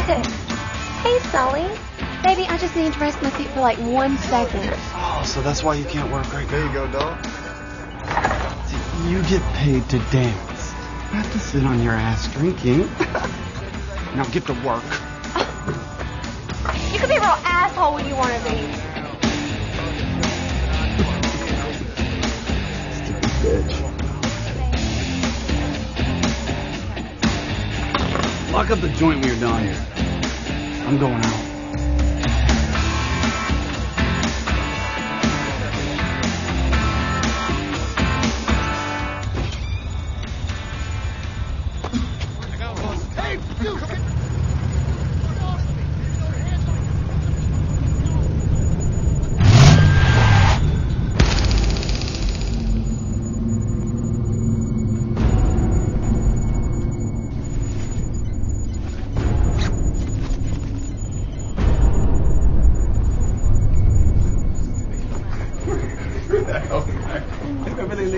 Hey, Sully. Baby, I just need to rest my feet for like 1 second. Oh, so that's why you can't work right now. There you go, dog. See, you get paid to dance, not to sit on your ass drinking. Now get to work. You can be a real asshole when you want to be. Stupid bitch. Lock up the joint when you're done here. I'm going out.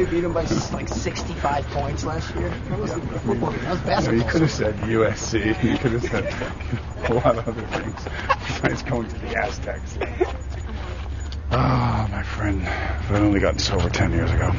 Beat him by like 65 points last year. That was football. That was basketball. You could have said USC. You could have said a lot of other things besides going to the Aztecs. Oh, my friend. If I'd only gotten sober 10 years ago.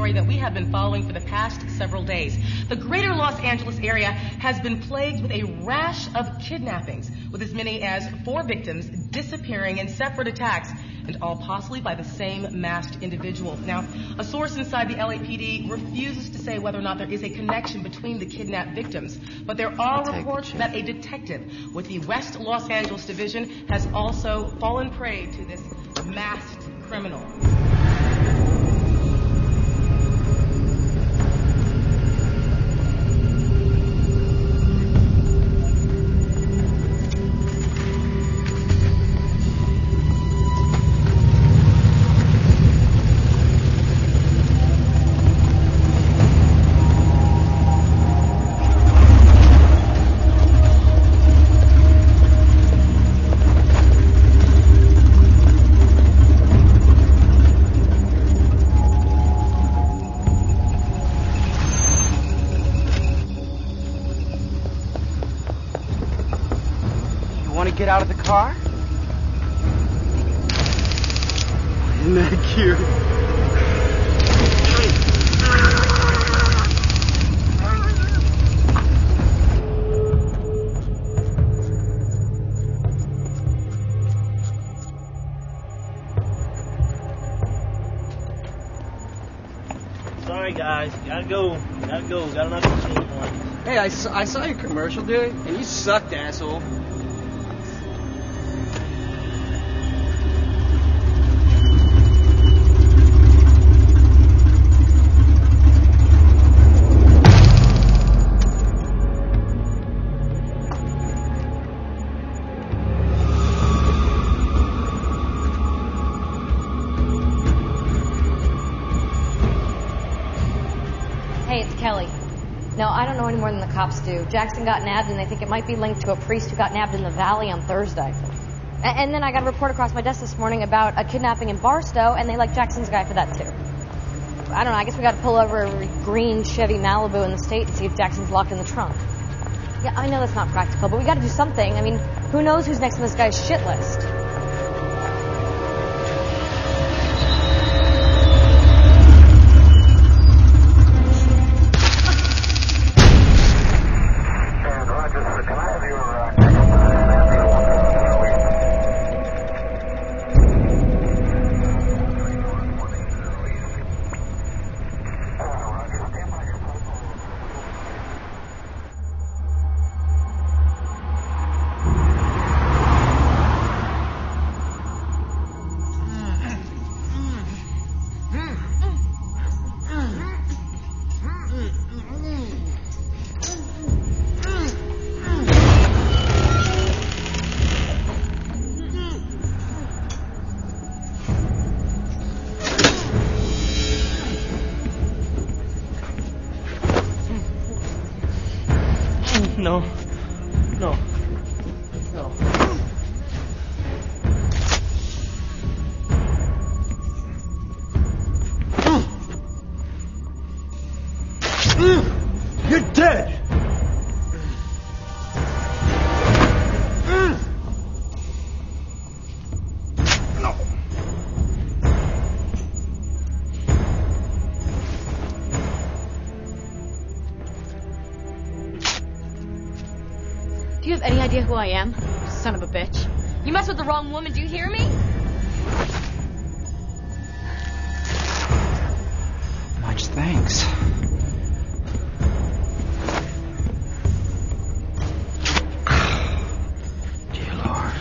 That we have been following for the past several days. The greater Los Angeles area has been plagued with a rash of kidnappings, with as many as 4 victims disappearing in separate attacks, and all possibly by the same masked individual. Now, a source inside the LAPD refuses to say whether or not there is a connection between the kidnapped victims, but there are reports that a detective with the West Los Angeles Division has also fallen prey to this masked criminal. Get out of the car? Isn't that cute? Sorry, guys. Gotta go. Got another team one. Hey, I saw your commercial, dude, and you sucked, asshole. Kelly. No, I don't know any more than the cops do. Jackson got nabbed, and they think it might be linked to a priest who got nabbed in the valley on Thursday. And then I got a report across my desk this morning about a kidnapping in Barstow, and they like Jackson's guy for that, too. I don't know, I guess we got to pull over a green Chevy Malibu in the state and see if Jackson's locked in the trunk. Yeah, I know that's not practical, but we got to do something. I mean, who knows who's next on this guy's shit list? idea who I am? Son of a bitch. You mess with the wrong woman, do you hear me? Much thanks. Dear Lord.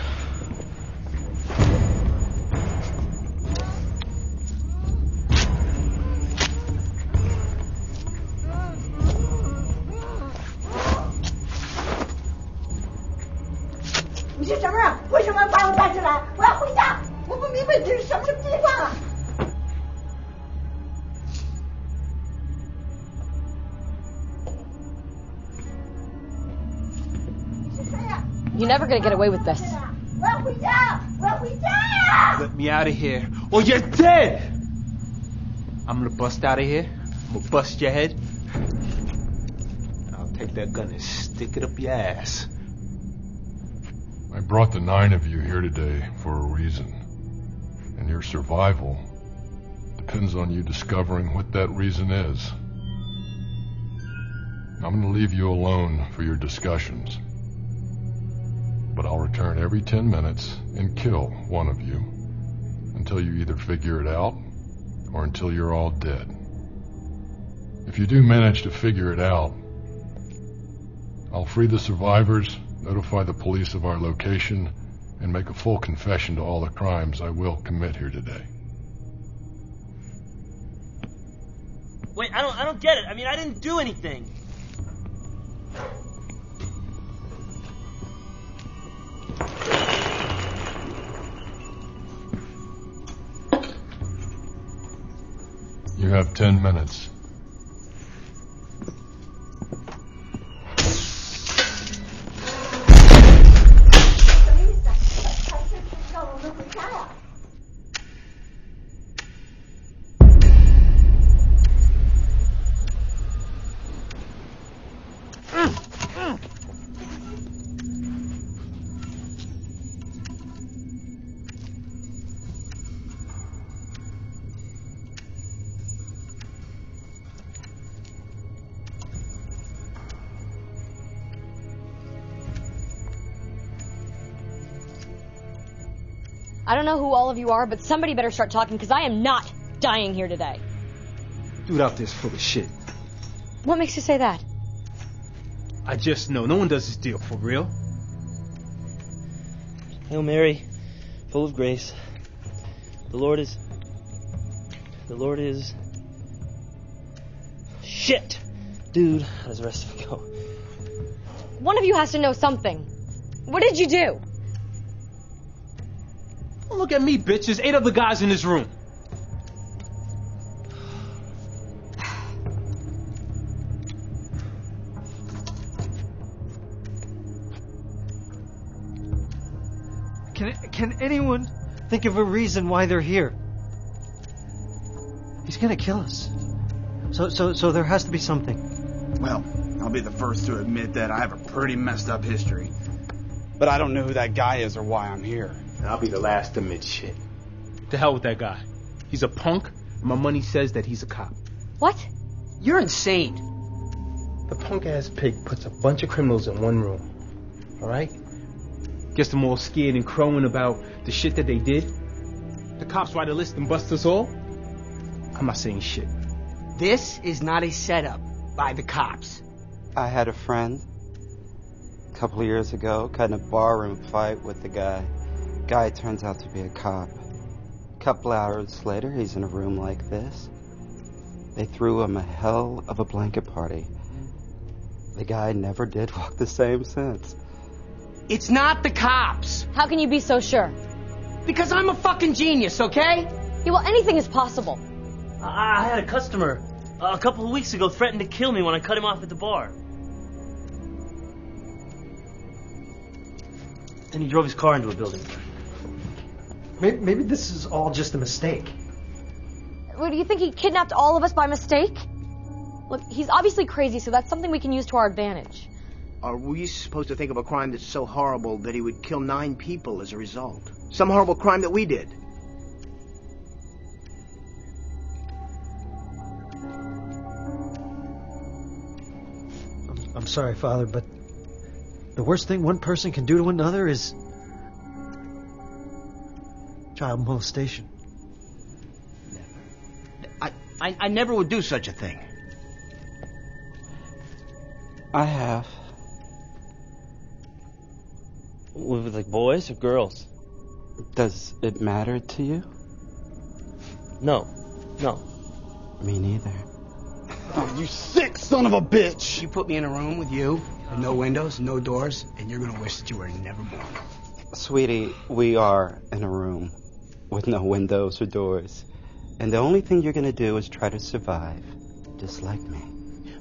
You're never gonna get away with this. Let me out of here, or you're dead! I'm gonna bust out of here. I'm gonna bust your head. And I'll take that gun and stick it up your ass. I brought the 9 of you here today for a reason. And your survival depends on you discovering what that reason is. I'm going to leave you alone for your discussions. But I'll return every 10 minutes and kill one of you until you either figure it out or until you're all dead. If you do manage to figure it out, I'll free the survivors, notify the police of our location, and make a full confession to all the crimes I will commit here today. Wait, I don't get it. I mean, I didn't do anything. You have 10 minutes. I don't know who all of you are, but somebody better start talking, because I am not dying here today. Dude out there's full of shit. What makes you say that? I just know. No one does this deal for real. Hail Mary, full of grace. The Lord is... Shit! Dude, how does the rest of it go? One of you has to know something. What did you do? Don't look at me, bitch. There's 8 other guys in this room. Can anyone think of a reason why they're here? He's gonna kill us. So there has to be something. Well, I'll be the first to admit that I have a pretty messed up history. But I don't know who that guy is or why I'm here. And I'll be the last to admit shit. To hell with that guy. He's a punk, and my money says that he's a cop. What? You're insane. The punk-ass pig puts a bunch of criminals in one room. Alright? Gets them all scared and crowing about the shit that they did. The cops write a list and bust us all. I'm not saying shit. This is not a setup by the cops. I had a friend a couple of years ago, got in a barroom fight with the guy. Guy turns out to be a cop. A couple hours later, he's in a room like this. They threw him a hell of a blanket party. The guy never did walk the same since. It's not the cops. How can you be so sure? Because I'm a fucking genius, okay? Yeah, well, anything is possible. I had a customer a couple of weeks ago threatened to kill me when I cut him off at the bar. Then he drove his car into a building. Maybe this is all just a mistake. What, do you think he kidnapped all of us by mistake? Look, he's obviously crazy, so that's something we can use to our advantage. Are we supposed to think of a crime that's so horrible that he would kill 9 people as a result? Some horrible crime that we did. I'm sorry, Father, but the worst thing one person can do to another is child molestation. I never would do such a thing. I have. With like boys or girls? Does it matter to you? No. Me neither. Oh, you sick son of a bitch! You put me in a room with you, with no windows, no doors, and you're gonna wish that you were never born. Sweetie, we are in a room with no windows or doors. And the only thing you're gonna do is try to survive, just like me.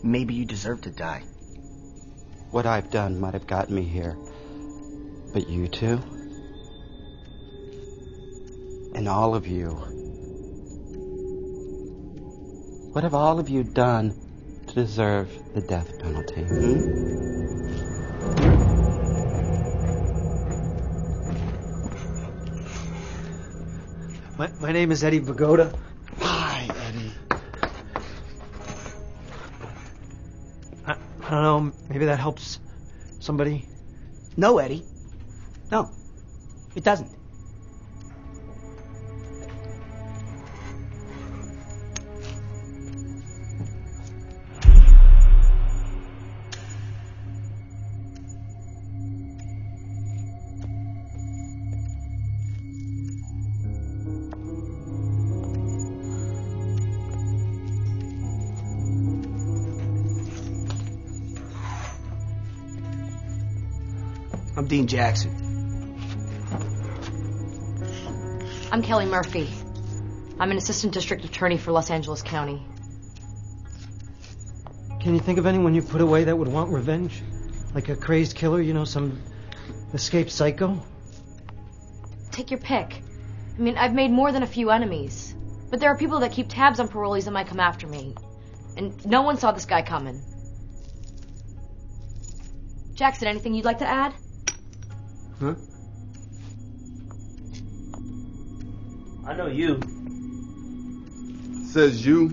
Maybe you deserve to die. What I've done might have gotten me here. But you two, and all of you, what have all of you done to deserve the death penalty? My name is Eddie Vagoda. Hi, Eddie. I don't know, maybe that helps somebody. No, Eddie. No, it doesn't. I'm Dean Jackson. I'm Kelly Murphy. I'm an assistant district attorney for Los Angeles County. Can you think of anyone you put away that would want revenge? Like a crazed killer, you know, some escaped psycho? Take your pick. I mean, I've made more than a few enemies. But there are people that keep tabs on parolees that might come after me. And no one saw this guy coming. Jackson, anything you'd like to add? Huh? I know you. Says you.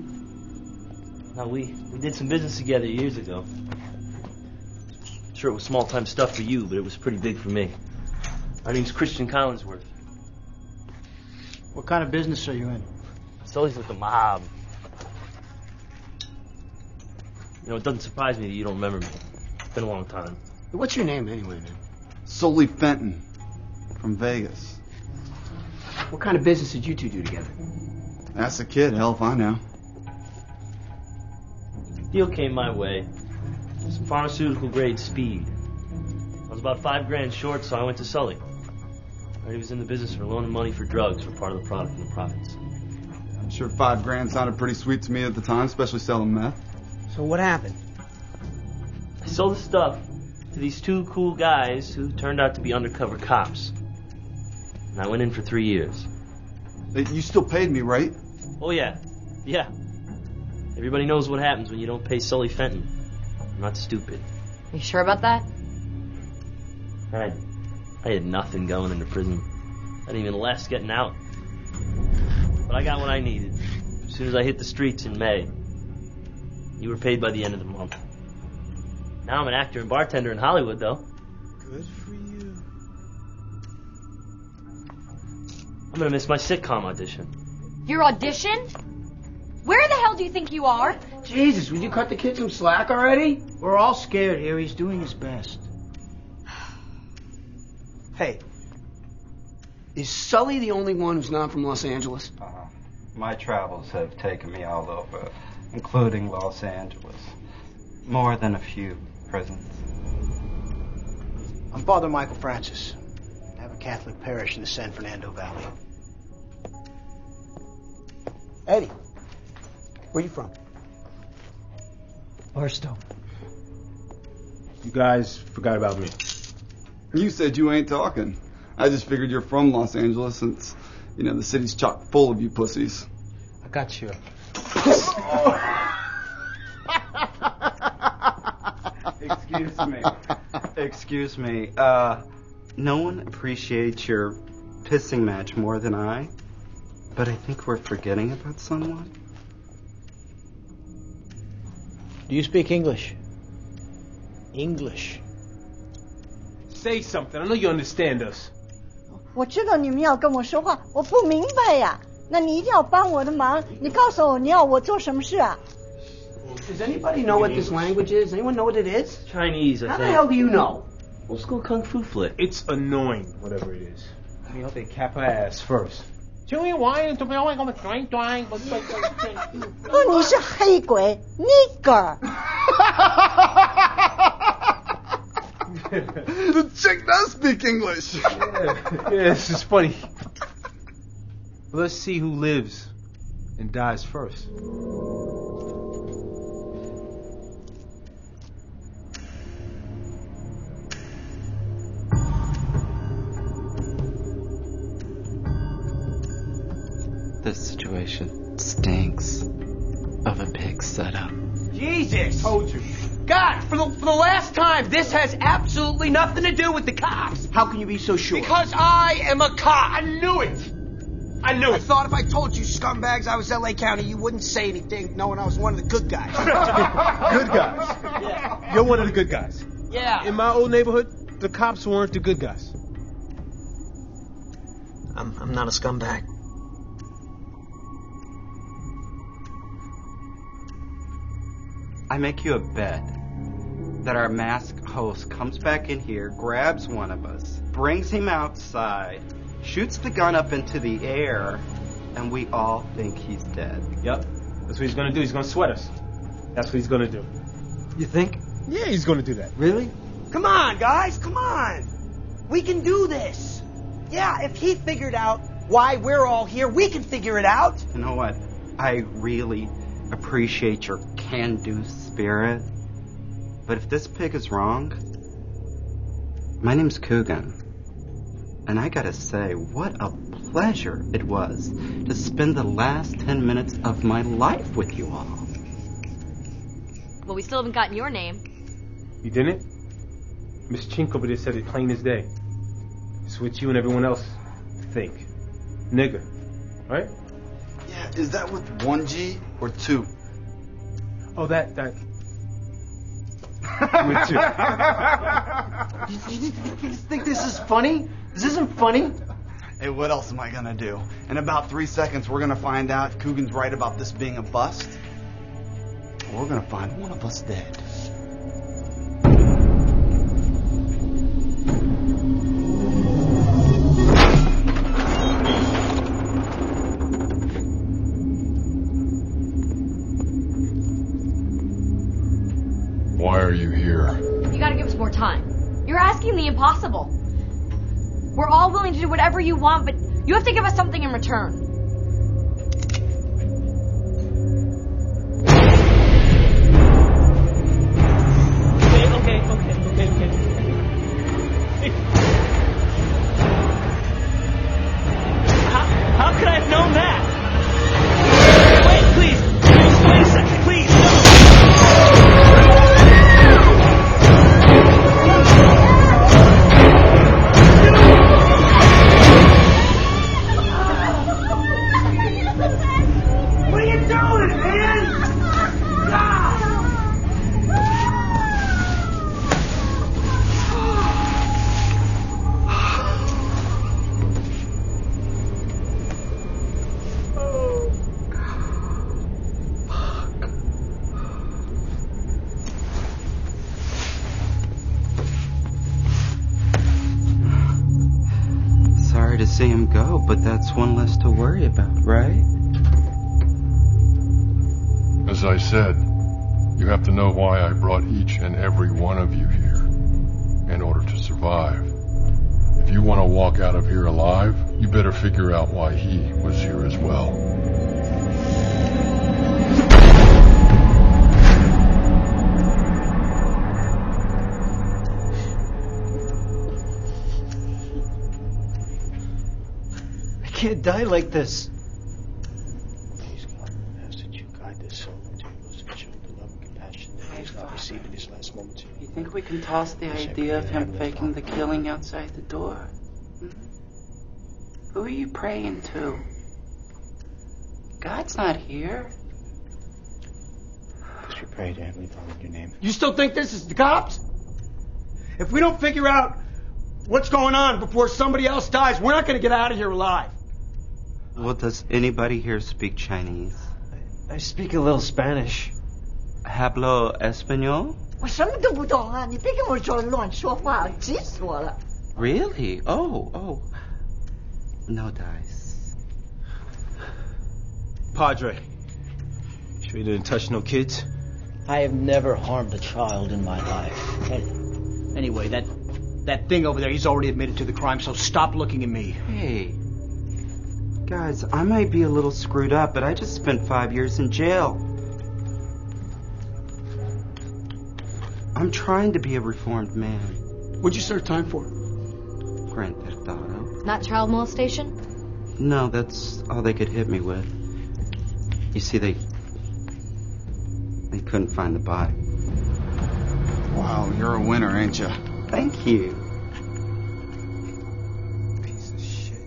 Now, we did some business together years ago. Sure, it was small-time stuff for you, but it was pretty big for me. My name's Christian Collinsworth. What kind of business are you in? Sully's with the mob. You know, it doesn't surprise me that you don't remember me. It's been a long time. What's your name anyway, man? Sully Fenton. From Vegas. What kind of business did you two do together? Ask the kid, hell if I know. Deal came my way. Some pharmaceutical grade speed. I was about $5 short, so I went to Sully. He was in the business for loaning money for drugs for part of the product in the profits. I'm sure $5 sounded pretty sweet to me at the time, especially selling meth. So what happened? I sold the stuff to these two cool guys who turned out to be undercover cops. And I went in for 3 years. You still paid me, right? Oh, yeah. Yeah. Everybody knows what happens when you don't pay Sully Fenton. I'm not stupid. You sure about that? I had nothing going into prison. I didn't even last getting out. But I got what I needed as soon as I hit the streets in May. You were paid by the end of the month. Now I'm an actor and bartender in Hollywood, though. Good for you. I'm gonna miss my sitcom audition. Your audition? Where the hell do you think you are? Jesus, would you cut the kid some slack already? We're all scared here. He's doing his best. Hey, is Sully the only one who's not from Los Angeles? My travels have taken me all over, including Los Angeles. More than a few prisons. I'm Father Michael Francis. I have a Catholic parish in the San Fernando Valley. Eddie, where you from? Barstow. You guys forgot about me. You said you ain't talking. I just figured you're from Los Angeles since, you know, the city's chock full of you pussies. I got you. Excuse me. No one appreciates your pissing match more than I, but I think we're forgetting about someone. Do you speak English? English. Say something. I know you understand us. 我知道你们要跟我说话，我不明白呀。那你一定要帮我的忙，你告诉我你要我做什么事啊？ Does anybody know what this language is? Anyone know what it is? Chinese, I How think. the hell do you know? Old school kung fu flick. It's annoying, whatever it is. You know, they cap her ass first. 哦，你是黑鬼 ，nigger。 The chick does speak English. Yeah, this is funny. Let's see who lives and dies first. This situation stinks of a pig setup. Jesus! Told you. God, for the last time, this has absolutely nothing to do with the cops. How can you be so sure? Because I am a cop. I knew it. I thought if I told you scumbags I was L.A. County, you wouldn't say anything, knowing I was one of the good guys. Good guys. Yeah. You're one of the good guys. Yeah. In my old neighborhood, the cops weren't the good guys. I'm not a scumbag. I make you a bet that our masked host comes back in here, grabs one of us, brings him outside, shoots the gun up into the air, and we all think he's dead. Yep. That's what he's gonna do. He's gonna sweat us. That's what he's gonna do. You think? Yeah, he's gonna do that. Really? Come on, guys, come on. We can do this. Yeah, if he figured out why we're all here, we can figure it out. You know what? I really appreciate your can-do spirit. But if this pig is wrong, my name's Coogan. And I gotta say, what a pleasure it was to spend the last 10 minutes of my life with you all. Well, we still haven't gotten your name. You didn't? Miss Chink over there said it plain as day. It's what you and everyone else think. Nigger. Right? Yeah, is that with 1 G or 2? Oh, that. With 2. You think this is funny? This isn't funny. Hey, what else am I gonna do? In about 3 seconds, we're gonna find out if Coogan's right about this being a bust. Or we're gonna find one of us dead. Why are you here? You gotta give us more time. You're asking the impossible. We're all willing to do whatever you want, but you have to give us something in return. Okay. How could I have known that? Wait, please. Just wait a second, please. What are you doing, man? Sorry to see him go, but that's one less to worry about, right? As I said, you have to know why I brought each and every one of you here in order to survive. If you want to walk out of here alive, you better figure out why he was here as well. I can't die like this. Please, God, ask that you guide this soul into your most mature love and compassion that he has not received in his last moments here. You think we can toss the idea of him faking the killing outside the door? Hmm? Who are you praying to? God's not here. As we pray to Heavenly Father in your name. You still think this is the cops? If we don't figure out What's going on before somebody else dies? We're not going to get out of here alive. Well, does anybody here speak Chinese? I speak a little Spanish. Hablo español? 我什么都不懂啊！你别跟我说乱说话，急死我了。 Really? Oh. No dice. Padre, sure you didn't touch no kids? I have never harmed a child in my life. Anyway, that thing over there, he's already admitted to the crime, so stop looking at me. Hey. Guys, I might be a little screwed up, but I just spent 5 years in jail. I'm trying to be a reformed man. What'd you serve time for? Grand Theft Auto. Not child molestation? No, that's all they could hit me with. You see, they couldn't find the body. Wow, you're a winner, ain't you? Thank you. Piece of shit.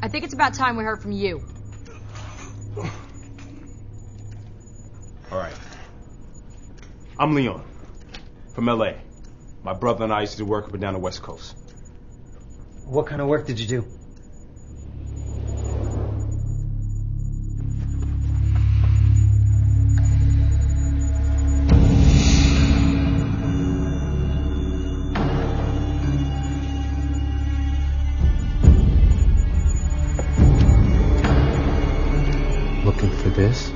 I think it's about time we heard from you. All right. I'm Leon, from L.A. My brother and I used to work up and down the West Coast. What kind of work did you do? Looking for this?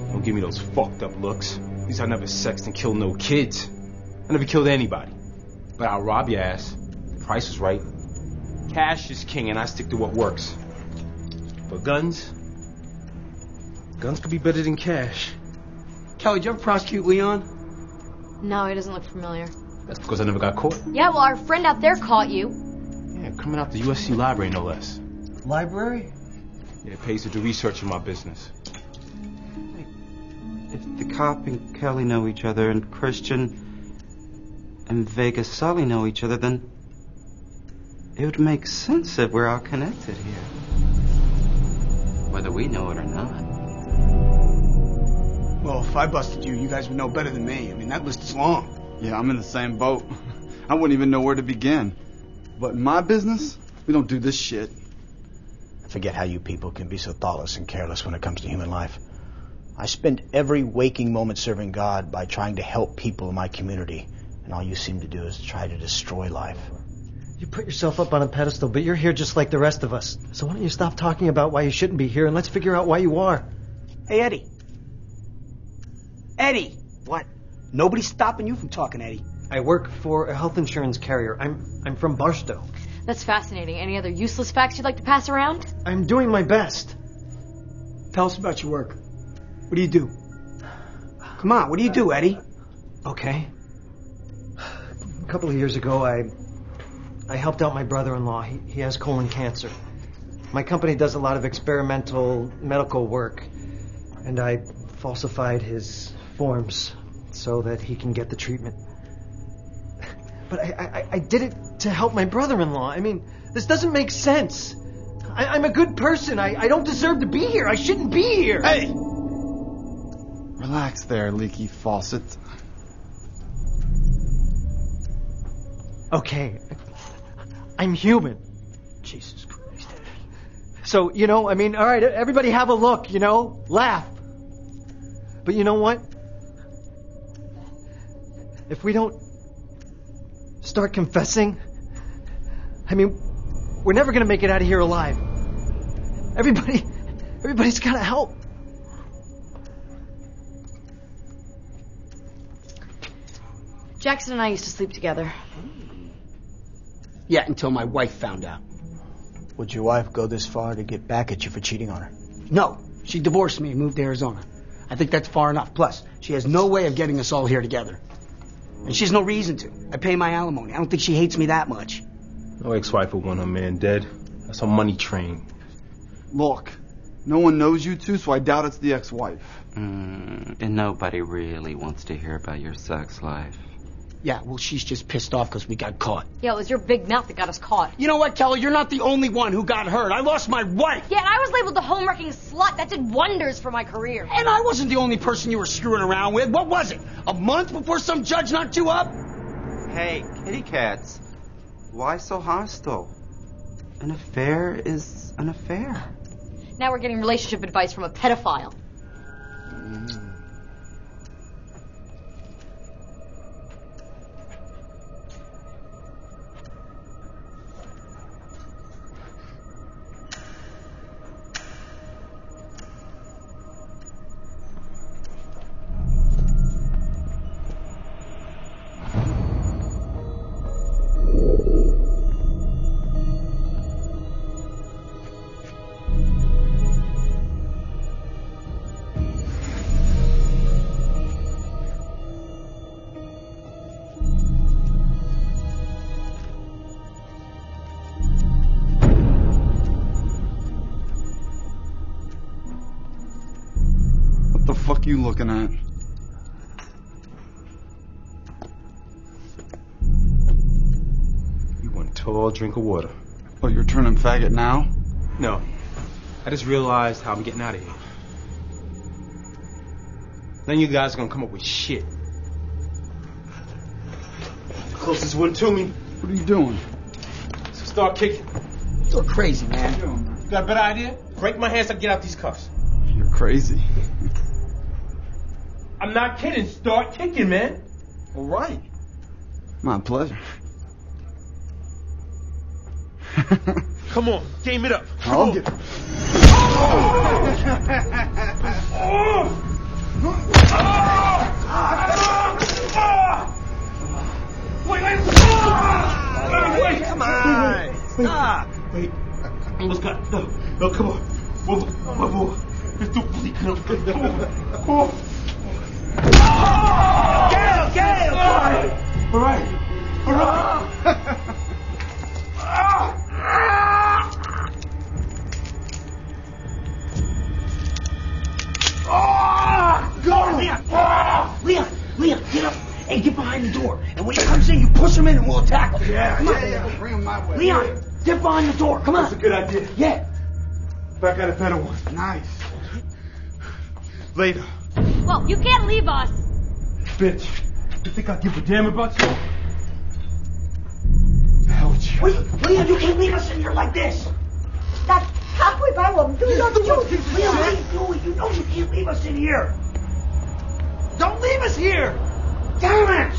Don't give me those fucked up looks. At least I never sexed and killed no kids. I never killed anybody. But I'll rob your ass. The price is right. Cash is king and I stick to what works. But guns could be better than cash. Kelly, did you ever prosecute Leon? No, he doesn't look familiar. That's because I never got caught. Yeah, well, our friend out there caught you. Yeah, coming out the USC library, no less. Library? Yeah, it pays to do research in my business. If the cop and Kelly know each other, and Christian and Vegas Sully know each other, then it would make sense that we're all connected here. Whether we know it or not. Well, if I busted you, you guys would know better than me. I mean, that list is long. Yeah, I'm in the same boat. I wouldn't even know where to begin. But in my business, we don't do this shit. I forget how you people can be so thoughtless and careless when it comes to human life. I spend every waking moment serving God by trying to help people in my community, and all you seem to do is try to destroy life. You put yourself up on a pedestal, but you're here just like the rest of us. So why don't you stop talking about why you shouldn't be here and let's figure out why you are. Hey, Eddie. Eddie! What? Nobody's stopping you from talking, Eddie. I work for a health insurance carrier. I'm from Barstow. That's fascinating. Any other useless facts you'd like to pass around? I'm doing my best. Tell us about your work. What do you do? Come on, what do you do, Eddie? Okay. A couple of years ago, I helped out my brother-in-law. He has colon cancer. My company does a lot of experimental medical work, and I falsified his forms so that he can get the treatment. But I did it to help my brother-in-law. I mean, this doesn't make sense. I'm a good person. I don't deserve to be here. I shouldn't be here. Hey! Relax there, leaky faucet. Okay. I'm human. Jesus Christ. So, all right, everybody have a look, laugh. But you know what? If we don't start confessing, we're never going to make it out of here alive. Everybody's got to help. Jackson and I used to sleep together. Yeah, until my wife found out. Would your wife go this far to get back at you for cheating on her? No. She divorced me and moved to Arizona. I think that's far enough. Plus, she has no way of getting us all here together. And she has no reason to. I pay my alimony. I don't think she hates me that much. No ex-wife would want her man dead. That's a money train. Look, no one knows you two, so I doubt it's the ex-wife. And nobody really wants to hear about your sex life. Yeah, well, she's just pissed off because we got caught. Yeah, it was your big mouth that got us caught. You know what, Kelly? You're not the only one who got hurt. I lost my wife. Yeah, and I was labeled the home-wrecking slut. That did wonders for my career. And I wasn't the only person you were screwing around with. What was it? A month before some judge knocked you up? Hey, kitty cats. Why so hostile? An affair is an affair. Now we're getting relationship advice from a pedophile. What the fuck you looking at? You want a tall drink of water. Oh, you're turning faggot now? No. I just realized how I'm getting out of here. Then you guys are gonna come up with shit. Closest one to me. What are you doing? So start kicking. You're crazy, man. You got a better idea? Break my hands so I can get out these cuffs. You're crazy. I'm not kidding. Start kicking, man. All right. My pleasure. Come on, game it up. I'll get. Wait, come on. Stop. Wait. Almost got it. No, come on. One more. Let's do it. Come on. Okay. All right. Leon, get up and get behind the door. And when he comes in, you push him in and we'll attack him. Yeah. Bring him my way. Leon, get behind the door. Come on. That's a good idea. Yeah. But I got a better one. Nice. Later. Well, you can't leave us. Bitch, you think I give a damn about you? The hell with you. Leon, you can't leave us in here like this. 他会把我们丢到救济 Leon, what are you doing? You know you can't leave us in here. Don't leave us here. Damn it.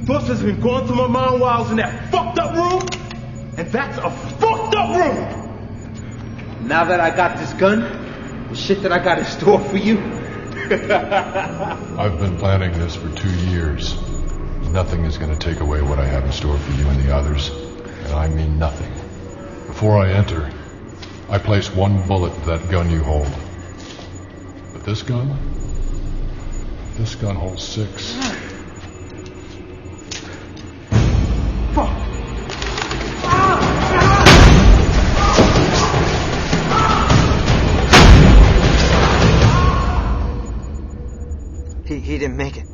Thoughts has been going through my mind while I was in that fucked up room, and that's a fucked up room. Now that I got this gun, the shit that I got in store for you. I've been planning this for 2 years. Nothing is going to take away what I have in store for you and the others, and I mean nothing. Before I enter, I place 1 bullet to that gun you hold. But this gun holds 6. He didn't make it.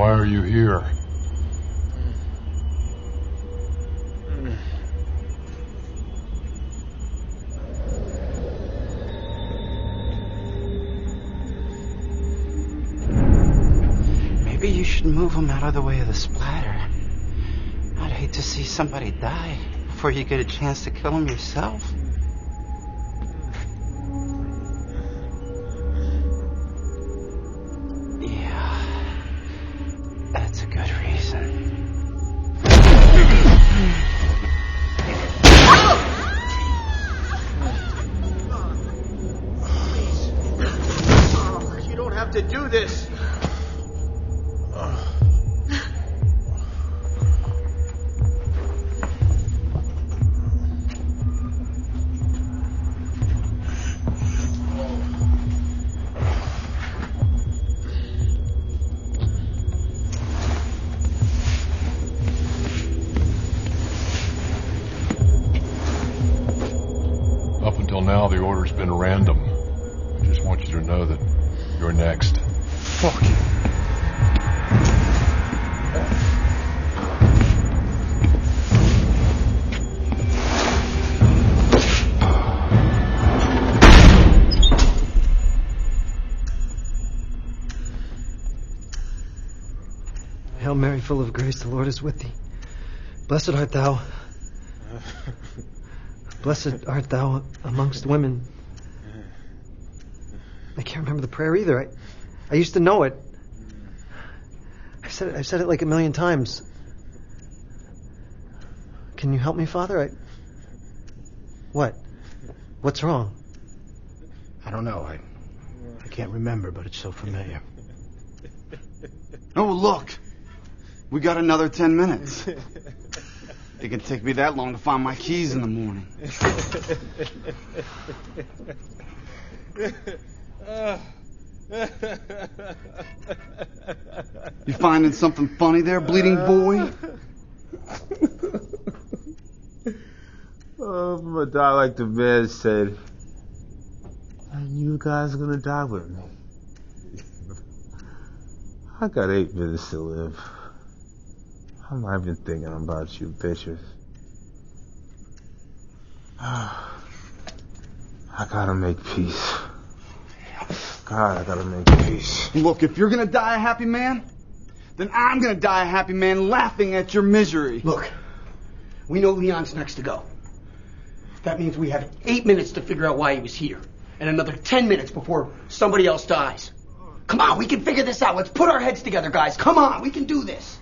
Why are you here? Maybe you should move him out of the way of the splatter. I'd hate to see somebody die before you get a chance to kill him yourself. Yeah, that's a good reason. You don't have to do this. Up until now, the order's been random. I just want you to know that you're next. Fuck you. Hail Mary, full of grace, the Lord is with thee. Blessed art thou. Blessed art thou amongst women. I can't remember the prayer either. I used to know it. I've said it like a million times. Can you help me, Father? What? What's wrong? I don't know. I can't remember, but it's so familiar. Oh, look. We got another 10 minutes. It can take me that long to find my keys in the morning. You finding something funny there, bleeding boy? Oh, my dad, like the man said, and you guys are gonna die with me. I got 8 minutes to live. I'm not even thinking about you bitches. I gotta make peace. God, I gotta make peace. Look, if you're gonna die a happy man, then I'm gonna die a happy man laughing at your misery. Look, we know Leon's next to go. That means we have 8 minutes to figure out why he was here. And another 10 minutes before somebody else dies. Come on, we can figure this out. Let's put our heads together, guys. Come on, we can do this.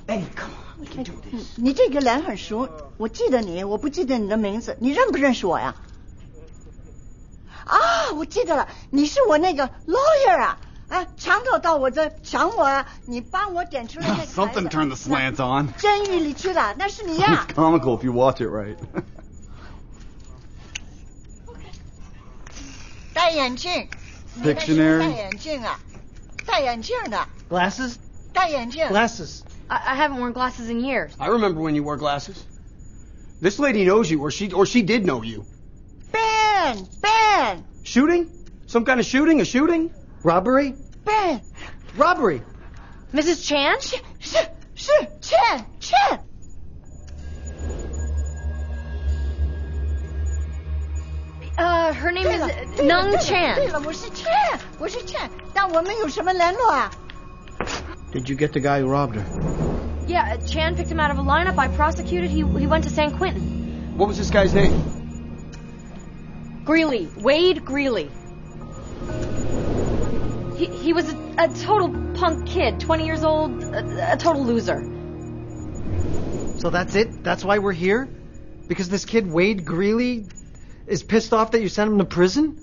Hey, come on, we can do this. 你这个脸很熟，我记得你，我不记得你的名字，你认不认识我呀？啊，我记得了，你是我那个 lawyer 啊！啊，强盗到我这抢我啊！你帮我点出来那个 Something turned the slants on. 监狱里去的，那是你呀！ It's comical if you watch it right. 戴眼镜，你那是不是戴眼镜啊？戴眼镜的。Glasses? 戴眼镜。Glasses. I haven't worn glasses in years. I remember when you wore glasses. This lady knows you, or she did know you. Ben! Shooting? Some kind of shooting? A shooting? Robbery? Ben! Robbery! Mrs. Chan? 是 Chan! Her name is Nung Chan. 对了，我是 Chan，但我们有什么联络啊？ Did you get the guy who robbed her? Yeah, Chan picked him out of a lineup I prosecuted. He went to San Quentin. What was this guy's name? Greeley. Wade Greeley. He was a total punk kid, 20 years old, a total loser. So that's it? That's why we're here? Because this kid, Wade Greeley, is pissed off that you sent him to prison?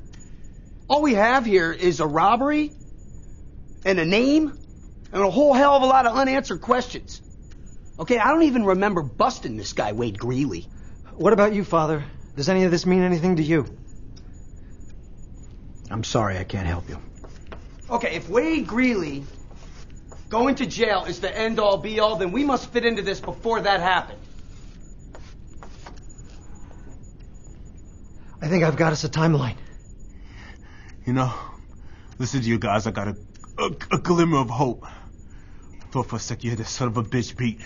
All we have here is a robbery and a name and a whole hell of a lot of unanswered questions. Okay, I don't even remember busting this guy, Wade Greeley. What about you, Father? Does any of this mean anything to you? I'm sorry, I can't help you. Okay, if Wade Greeley going to jail is the end-all, be-all, then we must fit into this before that happened. I think I've got us a timeline. You know, listen to you guys, I got a glimmer of hope. Thought for a sec you had that son of a bitch beat.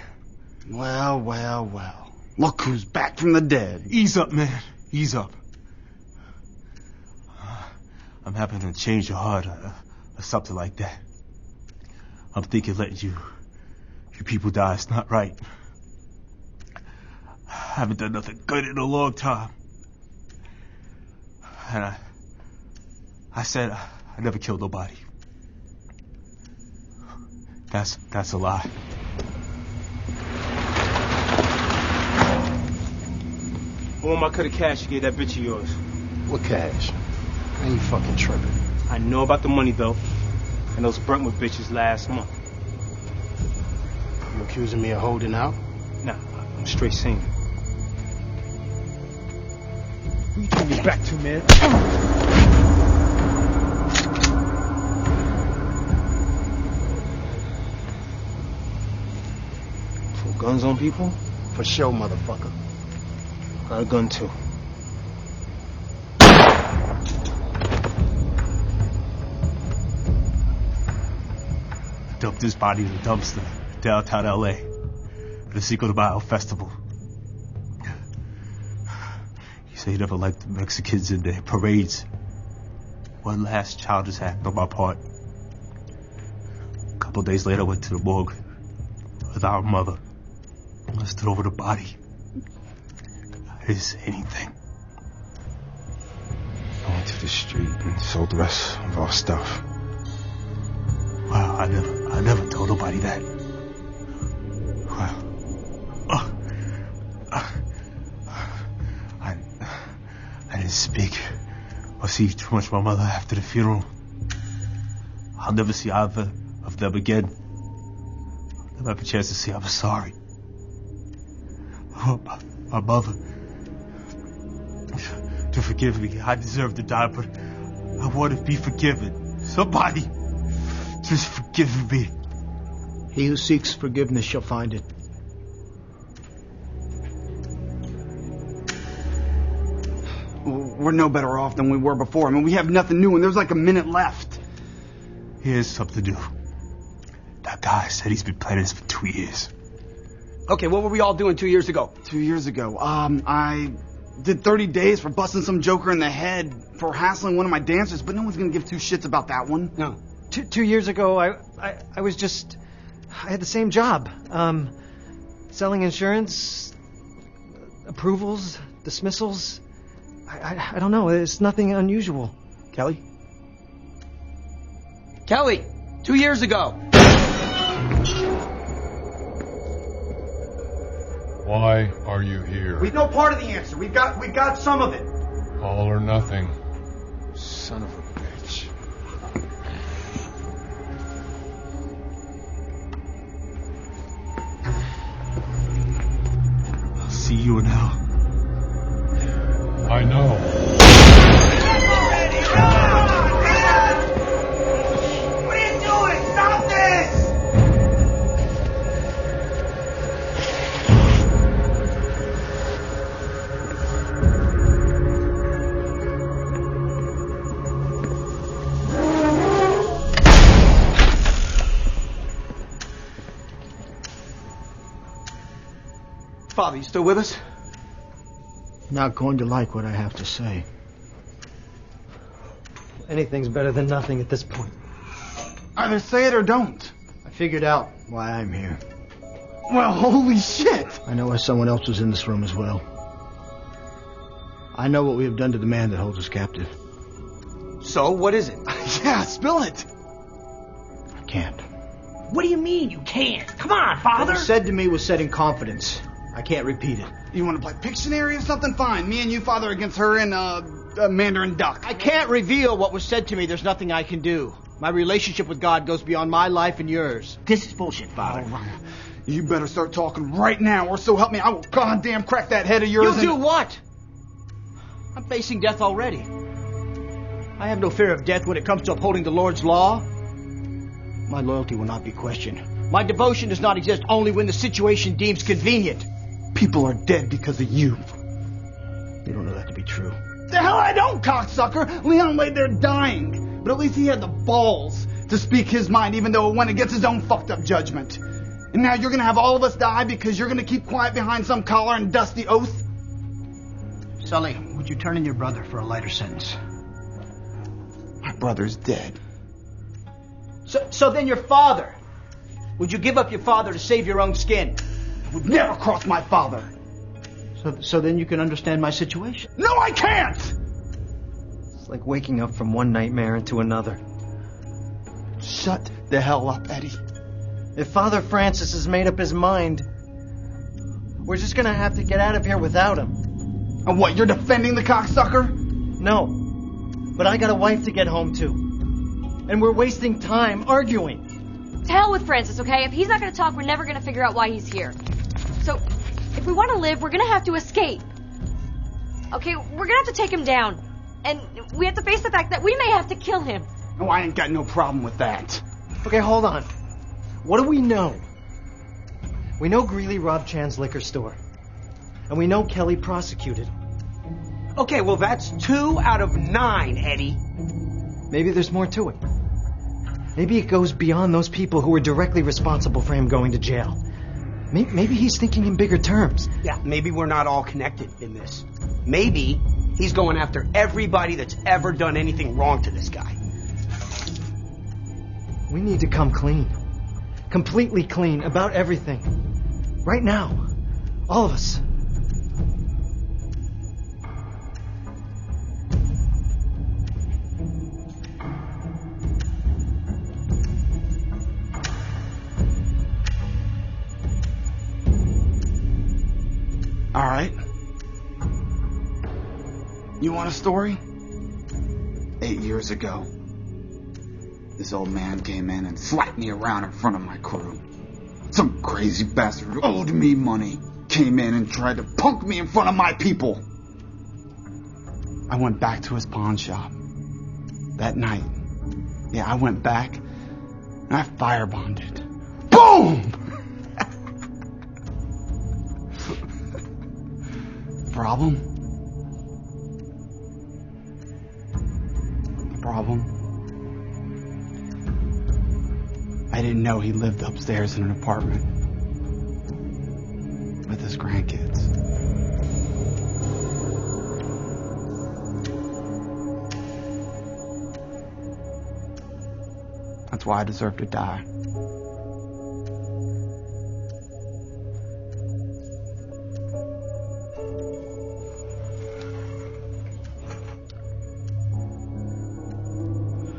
Well, well, well. Look who's back from the dead. Ease up, man. Ease up. I'm having to change your heart or something like that. I'm thinking letting you people die is not right. I haven't done nothing good in a long time. And I said I never killed nobody. That's a lie. I want my cut of cash you gave that bitch of yours. What cash? I ain't fucking tripping. I know about the money, though. And those Brentwood bitches last month. You accusing me of holding out? Nah, I'm straight saying. Who you taking me back to, man? Pull guns on people? For sure, motherfucker. Got a gun, too. Dumped his body in a dumpster downtown LA at the Cinco de Mayo festival. He said he never liked the Mexicans in their parades. One last childish act on my part. A couple days later, I went to the morgue with our mother. I stood over the body. I didn't say anything. I went to the street and sold the rest of our stuff. Wow, I never told nobody that. Wow. I didn't speak or see too much of my mother after the funeral. I'll never see either of them again. I'll never have a chance to say I'm sorry. Oh, my mother. To forgive me. I deserve to die, but I want to be forgiven. Somebody just forgive me. He who seeks forgiveness shall find it. We're no better off than we were before. I mean, we have nothing new, and there's like a minute left. Here's something new. That guy said he's been planning this for 2 years. Okay, what were we all doing 2 years ago? 2 years ago, I did 30 days for busting some joker in the head for hassling one of my dancers, but no one's gonna give two shits about that one. No. 2 years ago, I was just... I had the same job. Selling insurance, approvals, dismissals. I don't know. It's nothing unusual. Kelly? Kelly! 2 years ago! Why are you here? We know part of the answer. We got some of it. All or nothing. Son of a bitch. I'll see you now. I know. What are you doing? Stop this! Father, you still with us? Not going to like what I have to say. Anything's better than nothing at this point. Either say it or don't. I figured out why I'm here. Well, holy shit! I know why someone else was in this room as well. I know what we have done to the man that holds us captive. So, what is it? Yeah, spill it! I can't. What do you mean you can't? Come on, What Father! was said to me was said in confidence. I can't repeat it. You want to play Pictionary or something? Fine. Me and you, Father, against her and Mandarin Duck. I can't reveal what was said to me. There's nothing I can do. My relationship with God goes beyond my life and yours. This is bullshit, Father. All right. You better start talking right now, or so help me, I will goddamn crack that head of yours. You do what? I'm facing death already. I have no fear of death when it comes to upholding the Lord's law. My loyalty will not be questioned. My devotion does not exist only when the situation deems convenient. People are dead because of you. You don't know that to be true. The hell I don't, cocksucker! Leon laid there dying. But at least he had the balls to speak his mind, even though it went against his own fucked up judgment. And now you're gonna have all of us die because you're gonna keep quiet behind some collar and dusty oath? Sully, would you turn in your brother for a lighter sentence? My brother's dead. So then your father. Would you give up your father to save your own skin? I would never cross my father. So then you can understand my situation. No, I can't! It's like waking up from one nightmare into another. Shut the hell up, Eddie. If Father Francis has made up his mind, we're just gonna have to get out of here without him. And what, you're defending the cocksucker? No. But I got a wife to get home to. And we're wasting time arguing. To hell with Francis, okay? If he's not going to talk, we're never going to figure out why he's here. So, if we want to live, we're going to have to escape. Okay, we're going to have to take him down. And we have to face the fact that we may have to kill him. Oh, I ain't got no problem with that. Okay, hold on. What do we know? We know Greeley robbed Chan's liquor store. And we know Kelly prosecuted. Okay, well that's 2 out of 9, Eddie. Maybe there's more to it. Maybe it goes beyond those people who were directly responsible for him going to jail. Maybe he's thinking in bigger terms. Yeah, maybe we're not all connected in this. Maybe he's going after everybody that's ever done anything wrong to this guy. We need to come clean. Completely clean about everything. Right now. All of us. All right. You want a story? 8 years ago, this old man came in and slapped me around in front of my crew. Some crazy bastard who owed me money came in and tried to punk me in front of my people. I went back to his pawn shop that night. Yeah, I went back and I firebombed it. Boom! Problem? I didn't know he lived upstairs in an apartment with his grandkids. That's why I deserve to die.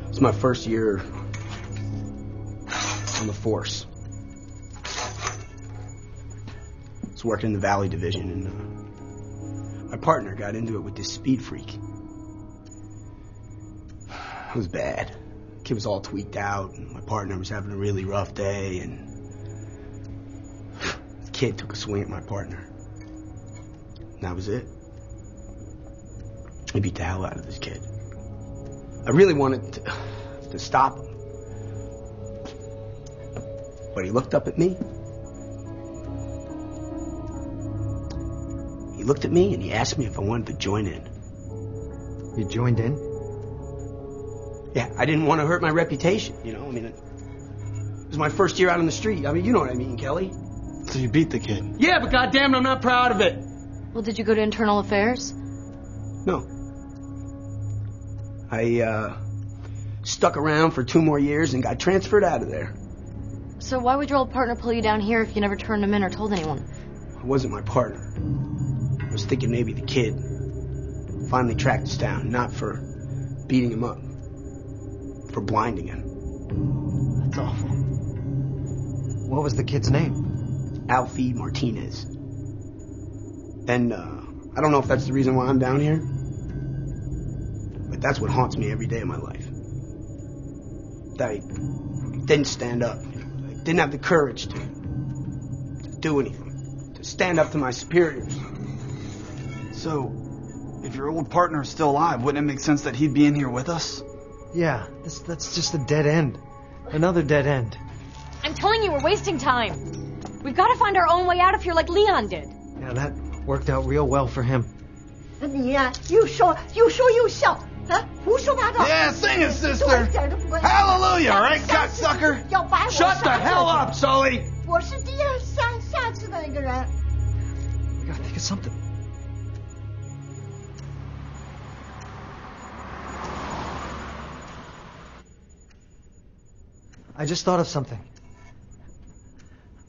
It's my first year on the force. I was working in the Valley Division, and my partner got into it with this speed freak. It was bad. The kid was all tweaked out, and my partner was having a really rough day, and the kid took a swing at my partner. And that was it. He beat the hell out of this kid. I really wanted to stop him. But he looked up at me. He looked at me and he asked me if I wanted to join in. You joined in? Yeah, I didn't want to hurt my reputation, you know? I mean, it was my first year out on the street. I mean, you know what I mean, Kelly. So you beat the kid? Yeah, but goddamn it, I'm not proud of it. Well, did you go to internal affairs? No. I stuck around for 2 more years and got transferred out of there. So why would your old partner pull you down here if you never turned him in or told anyone? It wasn't my partner. I was thinking maybe the kid finally tracked us down, not for beating him up, for blinding him. That's awful. What was the kid's name? Alfie Martinez. And I don't know if that's the reason why I'm down here, but that's what haunts me every day of my life. That I didn't stand up. I didn't have the courage to do anything, to stand up to my superiors. So, if your old partner is still alive, wouldn't it make sense that he'd be in here with us? Yeah, that's just a dead end. Another dead end. I'm telling you, we're wasting time. We've got to find our own way out of here like Leon did. Yeah, that worked out real well for him. 你呀、又说又笑啊！胡说八道。 Yeah, sing it, 对我 sister. 一点都不关心。 Hallelujah, all right, 下次 cocksucker? 要把我 Shut the 杀 hell 掉 up, Sully! 我是第二下次的那个人。 We gotta think of something. I just thought of something.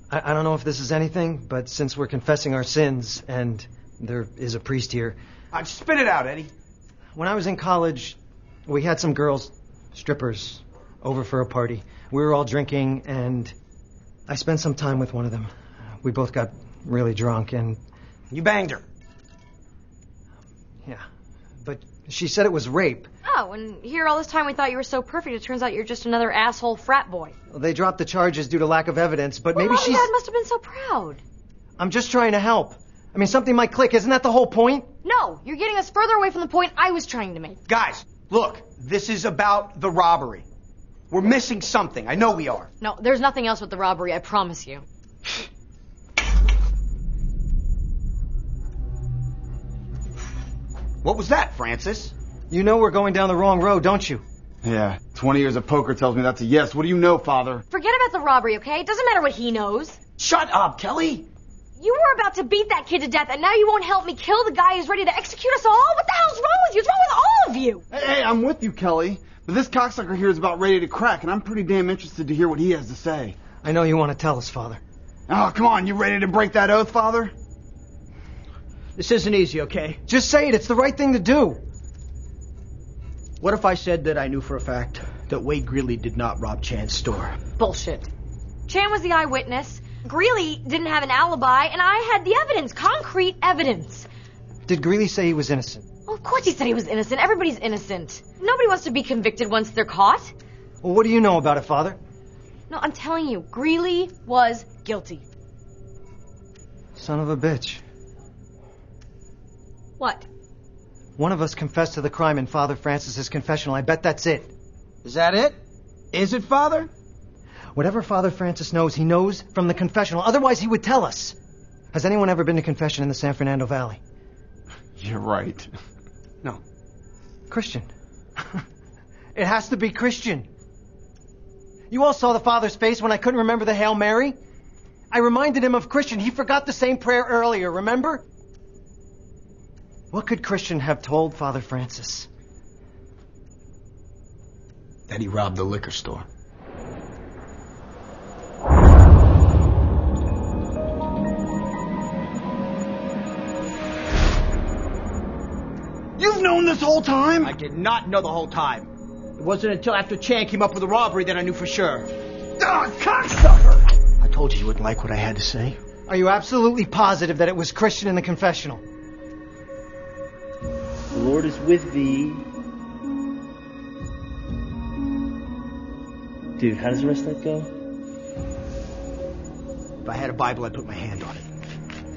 I don't know if this is anything, but since we're confessing our sins, and there is a priest here... Spit it out, Eddie. When I was in college, we had some girls, strippers, over for a party. We were all drinking, and I spent some time with one of them. We both got really drunk, and... You banged her. Yeah, but she said it was rape. Oh, and here all this time we thought you were so perfect. It turns out you're just another asshole frat boy. Well, they dropped the charges due to lack of evidence, but maybe Mom she's... and Dad must have been so proud. I'm just trying to help. I mean, something might click. Isn't that the whole point? No, you're getting us further away from the point I was trying to make. Guys, look, this is about the robbery. We're missing something. I know we are. No, there's nothing else with the robbery, I promise you. What was that, Francis? You know we're going down the wrong road, don't you? Yeah, 20 years of poker tells me that's a yes. What do you know, Father? Forget about the robbery, okay? It doesn't matter what he knows. Shut up, Kelly! You were about to beat that kid to death, and now you won't help me kill the guy who's ready to execute us all? What the hell's wrong with you? What's wrong with all of you? Hey, I'm with you, Kelly. But this cocksucker here is about ready to crack, and I'm pretty damn interested to hear what he has to say. I know you want to tell us, Father. Oh, come on, you ready to break that oath, Father? This isn't easy, okay? Just say it. It's the right thing to do. What if I said that I knew for a fact that Wade Greeley did not rob Chan's store? Bullshit. Chan was the eyewitness. Greeley didn't have an alibi, and I had the evidence. Concrete evidence. Did Greeley say he was innocent? Well, of course he said he was innocent. Everybody's innocent. Nobody wants to be convicted once they're caught. Well, what do you know about it, Father? No, I'm telling you, Greeley was guilty. Son of a bitch. What? One of us confessed to the crime in Father Francis's confessional. I bet that's it. Is that it? Is it, Father? Whatever Father Francis knows, he knows from the confessional. Otherwise, he would tell us. Has anyone ever been to confession in the San Fernando Valley? You're right. No. Christian. It has to be Christian. You all saw the Father's face when I couldn't remember the Hail Mary. I reminded him of Christian. He forgot the same prayer earlier, remember? What could Christian have told Father Francis? That he robbed the liquor store. You've known this whole time? I did not know the whole time. It wasn't until after Chan came up with the robbery that I knew for sure. Ah, cocksucker! I told you wouldn't like what I had to say. Are you absolutely positive that it was Christian in the confessional? The Lord is with thee. Dude, how does the rest of that go? If I had a Bible, I'd put my hand on it.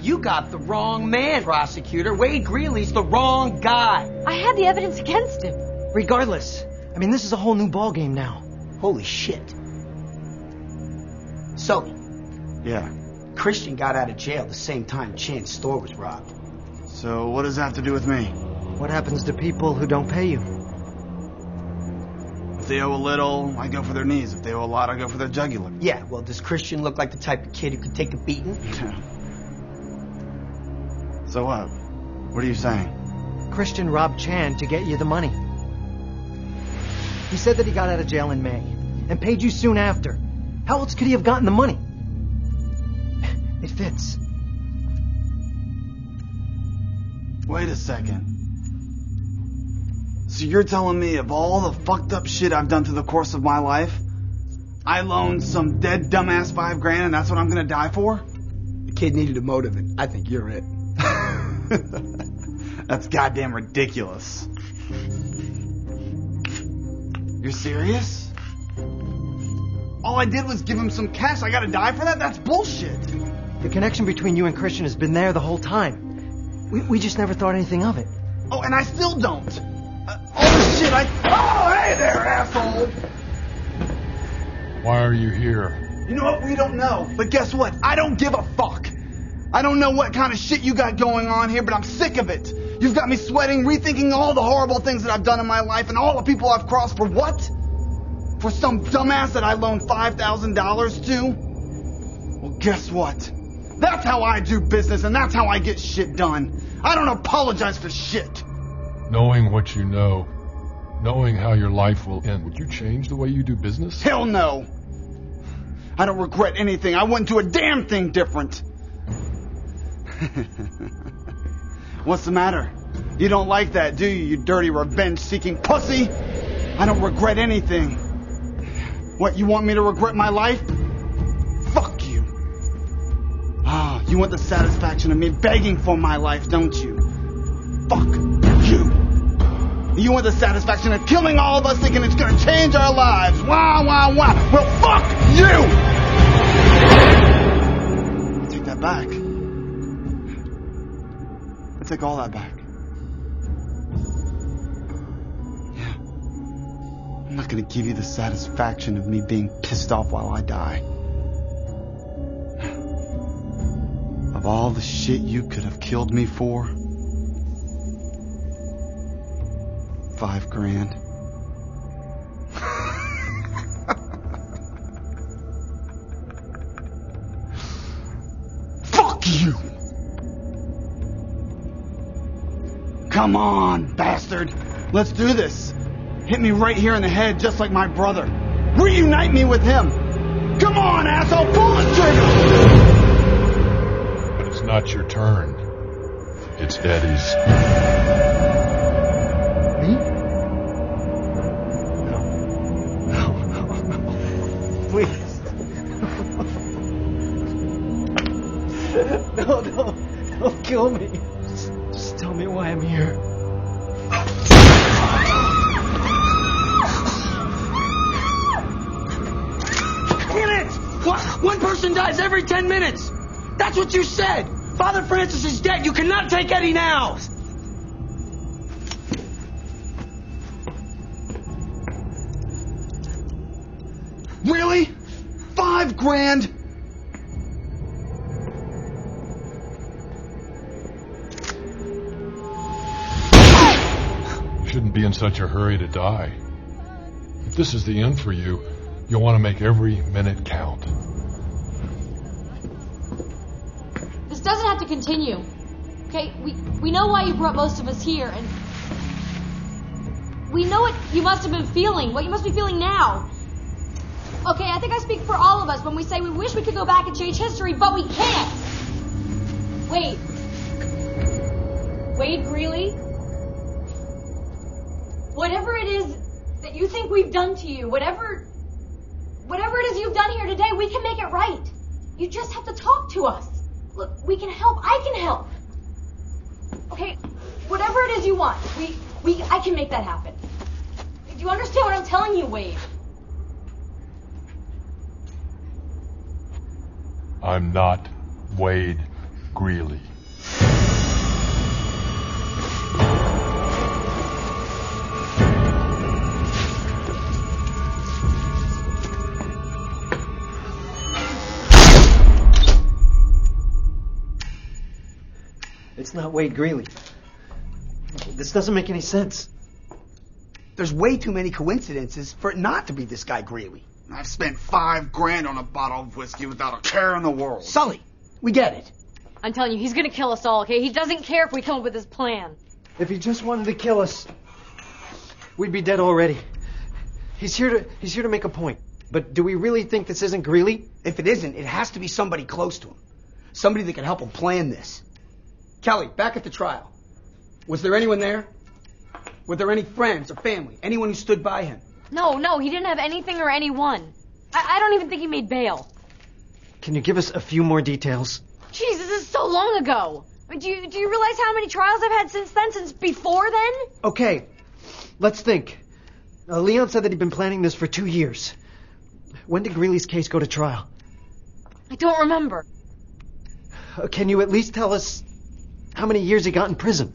You got the wrong man, prosecutor. Wade Greeley's the wrong guy. I had the evidence against him. Regardless. I mean, this is a whole new ballgame now. Holy shit. Sully. Yeah. Christian got out of jail the same time Chan's store was robbed. So what does that have to do with me? What happens to people who don't pay you? If they owe a little, I go for their knees. If they owe a lot, I go for their jugular. Yeah, well, does Christian look like the type of kid who could take a beating? So what? What are you saying? Christian robbed Chan to get you the money. He said that he got out of jail in May and paid you soon after. How else could he have gotten the money? It fits. Wait a second. So you're telling me of all the fucked up shit I've done through the course of my life, I loaned some dead dumbass $5,000 and that's what I'm gonna die for? The kid needed a motive, and I think you're it. That's goddamn ridiculous. You're serious? All I did was give him some cash. I gotta die for that? That's bullshit. The connection between you and Christian has been there the whole time. We just never thought anything of it. Oh, and I still don't. Oh, shit, Oh, hey there, asshole! Why are you here? You know what? We don't know. But guess what? I don't give a fuck. I don't know what kind of shit you got going on here, but I'm sick of it. You've got me sweating, rethinking all the horrible things that I've done in my life and all the people I've crossed for what? For some dumbass that I loaned $5,000 to? Well, guess what? That's how I do business and that's how I get shit done. I don't apologize for shit. Knowing what you know, knowing how your life will end, would you change the way you do business? Hell no. I don't regret anything. I wouldn't do a damn thing different. What's the matter? You don't like that, do you dirty revenge-seeking pussy? I don't regret anything. What, you want me to regret my life? Fuck you. Ah, you want the satisfaction of me begging for my life, don't you? Fuck you. You want the satisfaction of killing all of us thinking it's gonna change our lives. Wah, wah, wah. Well, fuck you! I take that back. I take all that back. Yeah. I'm not gonna give you the satisfaction of me being pissed off while I die. Of all the shit you could have killed me for, $5,000. Fuck you! Come on, bastard. Let's do this. Hit me right here in the head just like my brother. Reunite me with him. Come on, asshole, pull the trigger! But it's not your turn. It's Eddie's. Me? No. Please. No, don't kill me. Just tell me why I'm here. Damn it! One person dies every 10 minutes! That's what you said! Father Francis is dead! You cannot take Eddie now! Really? $5,000? You shouldn't be in such a hurry to die. If this is the end for you, you'll want to make every minute count. This doesn't have to continue. Okay, we know why you brought most of us here, and we know what you must have been feeling, what you must be feeling now. Okay, I think I speak for all of us when we say we wish we could go back and change history, but we can't. Wade Greeley? Whatever it is that you think we've done to you, whatever it is you've done here today, we can make it right. You just have to talk to us. Look, we can help. I can help. Okay, whatever it is you want, I can make that happen. Do you understand what I'm telling you, Wade? I'm not Wade Greeley. It's not Wade Greeley. This doesn't make any sense. There's way too many coincidences for it not to be this guy Greeley. I've spent $5,000 on a bottle of whiskey without a care in the world. Sully, we get it. I'm telling you, he's gonna kill us all, okay? He doesn't care if we come up with his plan. If he just wanted to kill us, we'd be dead already. He's here to make a point. But do we really think this isn't Greeley? If it isn't, it has to be somebody close to him. Somebody that can help him plan this. Kelly, back at the trial. Was there anyone there? Were there any friends or family? Anyone who stood by him? No, he didn't have anything or anyone. I don't even think he made bail. Can you give us a few more details? Jeez, this is so long ago. I mean, do you realize how many trials I've had since then, since before then? Okay, let's think. Leon said that he'd been planning this for 2 years. When did Greeley's case go to trial? I don't remember. Can you at least tell us how many years he got in prison?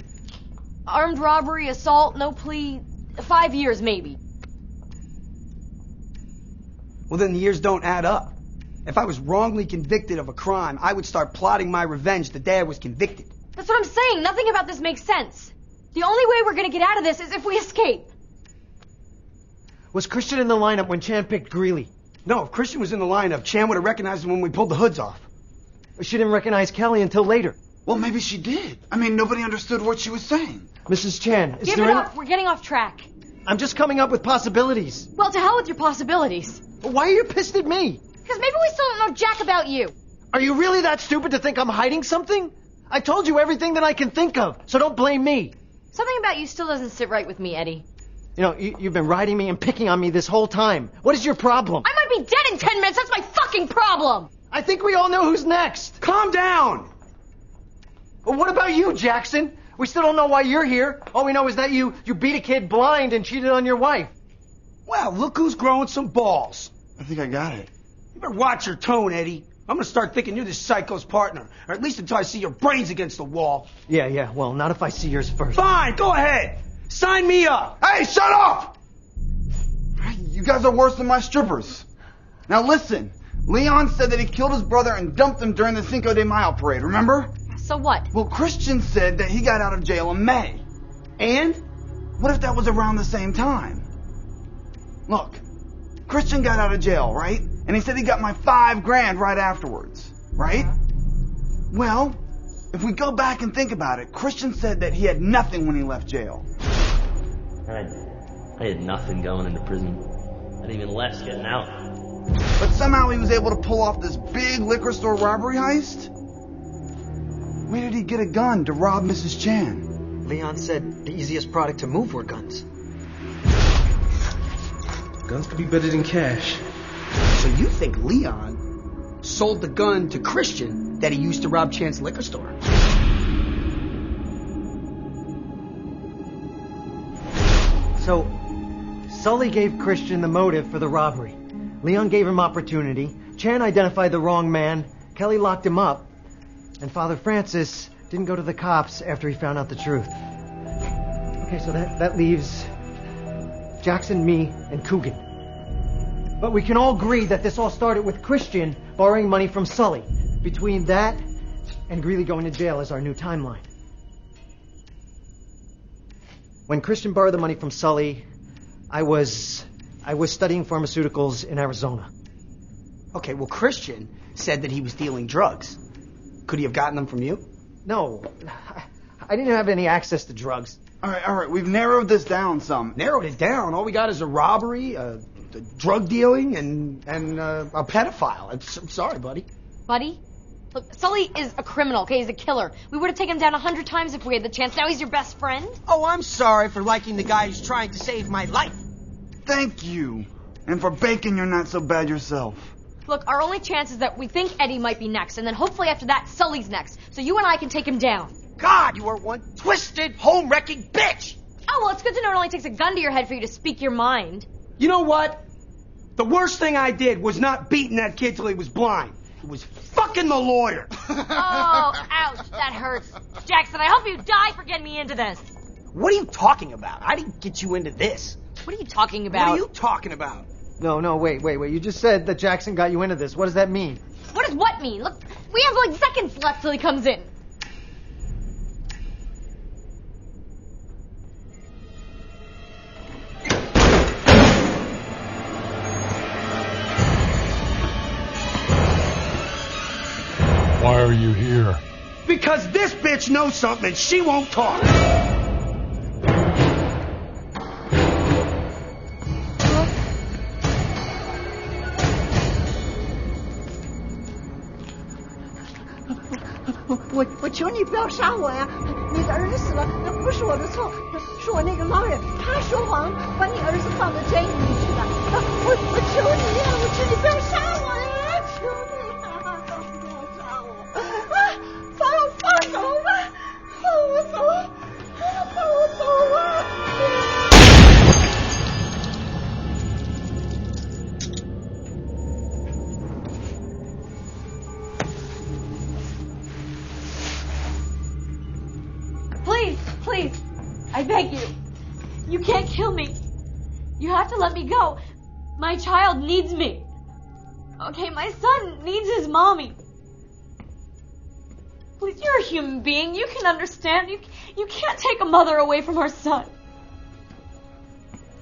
Armed robbery, assault, no plea, 5 years maybe. Well, then the years don't add up. If I was wrongly convicted of a crime, I would start plotting my revenge the day I was convicted. That's what I'm saying. Nothing about this makes sense. The only way we're gonna get out of this is if we escape. Was Christian in the lineup when Chan picked Greeley? No, if Christian was in the lineup, Chan would have recognized him when we pulled the hoods off. She didn't recognize Kelly until later. Well, maybe she did. I mean, nobody understood what she was saying. Mrs. Chan, is Give there it any... up. We're getting off track. I'm just coming up with possibilities. Well, to hell with your possibilities. Why are you pissed at me? Because maybe we still don't know jack about you. Are you really that stupid to think I'm hiding something? I told you everything that I can think of, so don't blame me. Something about you still doesn't sit right with me, Eddie. You know, you've been riding me and picking on me this whole time. What is your problem? I might be dead in 10 minutes. That's my fucking problem. I think we all know who's next. Calm down! Well, what about you, Jackson? We still don't know why you're here. All we know is that you beat a kid blind and cheated on your wife. Well, look who's growing some balls. I think I got it. You better watch your tone, Eddie. I'm gonna start thinking you're this psycho's partner. Or at least until I see your brains against the wall. Yeah, well, not if I see yours first. Fine, go ahead. Sign me up. Hey, shut up! You guys are worse than my strippers. Now listen, Leon said that he killed his brother and dumped him during the Cinco de Mayo parade, remember? So what? Well, Christian said that he got out of jail in May. And? What if that was around the same time? Look, Christian got out of jail, right? And he said he got my $5,000 right afterwards, right? Well, if we go back and think about it, Christian said that he had nothing when he left jail. I had nothing going into prison. Not even less getting out. But somehow he was able to pull off this big liquor store robbery heist? Where did he get a gun to rob Mrs. Chan? Leon said the easiest product to move were guns. Guns could be better than cash. So you think Leon sold the gun to Christian that he used to rob Chan's liquor store? So, Sully gave Christian the motive for the robbery. Leon gave him opportunity. Chan identified the wrong man. Kelly locked him up. And Father Francis didn't go to the cops after he found out the truth. Okay, so that leaves Jackson, me, and Coogan. But we can all agree that this all started with Christian borrowing money from Sully. Between that and Greeley going to jail is our new timeline. When Christian borrowed the money from Sully, I was studying pharmaceuticals in Arizona. Okay, well, Christian said that he was dealing drugs. Could he have gotten them from you? No, I didn't have any access to drugs. All right, we've narrowed this down some. Narrowed it down. All we got is a robbery, the drug dealing, and a pedophile. I'm sorry, buddy. Buddy? Look, Sully is a criminal, okay? He's a killer. We would have taken him down 100 times if we had the chance. Now he's your best friend? Oh, I'm sorry for liking the guy who's trying to save my life. Thank you. And for baking you're not so bad yourself. Look, our only chance is that we think Eddie might be next, and then hopefully after that, Sully's next. So you and I can take him down. God, you are one twisted, home-wrecking bitch! Oh, well, it's good to know it only takes a gun to your head for you to speak your mind. You know what? The worst thing I did was not beating that kid till he was blind. It was fucking the lawyer. Oh, ouch, that hurts. Jackson, I hope you die for getting me into this. What are you talking about? I didn't get you into this. What are you talking about? What are you talking about? No, wait. You just said that Jackson got you into this. What does that mean? What does what mean? Look, we have like seconds left till he comes in. Why are you here? Because this bitch knows something and she won't talk.我求你不要杀我呀！你的儿子死了，那不是我的错，是我那个老人他说谎，把你儿子放到监狱里去的。我求你呀，我求你不要杀我呀！求你啊，不要杀我！啊，放手吧，放我走，放我走啊！ Please, I beg you. You can't kill me. You have to let me go. My child needs me. Okay, my son needs his mommy. Please, you're a human being. You can understand. You can't take a mother away from her son.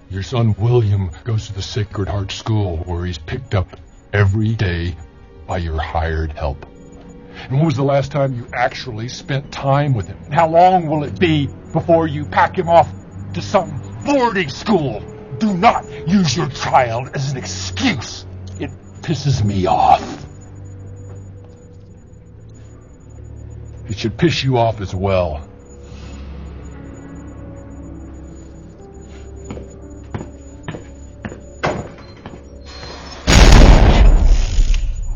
Your son William goes to the Sacred Heart School where he's picked up every day by your hired help. And when was the last time you actually spent time with him? And how long will it be before you pack him off to some boarding school? Do not use your child as an excuse. It pisses me off. It should piss you off as well.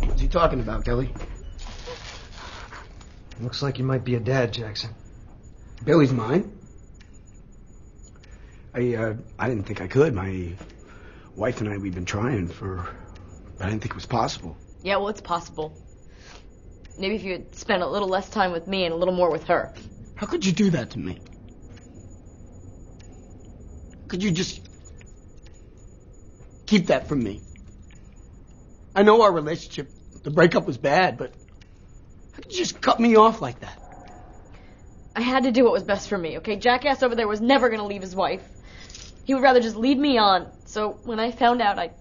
What's he talking about, Kelly? Looks like you might be a dad, Jackson. Billy's mine. I didn't think I could. My wife and I, we've been trying I didn't think it was possible. Yeah, well, it's possible. Maybe if you had spent a little less time with me and a little more with her. How could you do that to me? Could you just keep that from me? I know our relationship, the breakup was bad, but how could you just cut me off like that? I had to do what was best for me, okay? Jackass over there was never going to leave his wife. He would rather just lead me on. So when I found out, I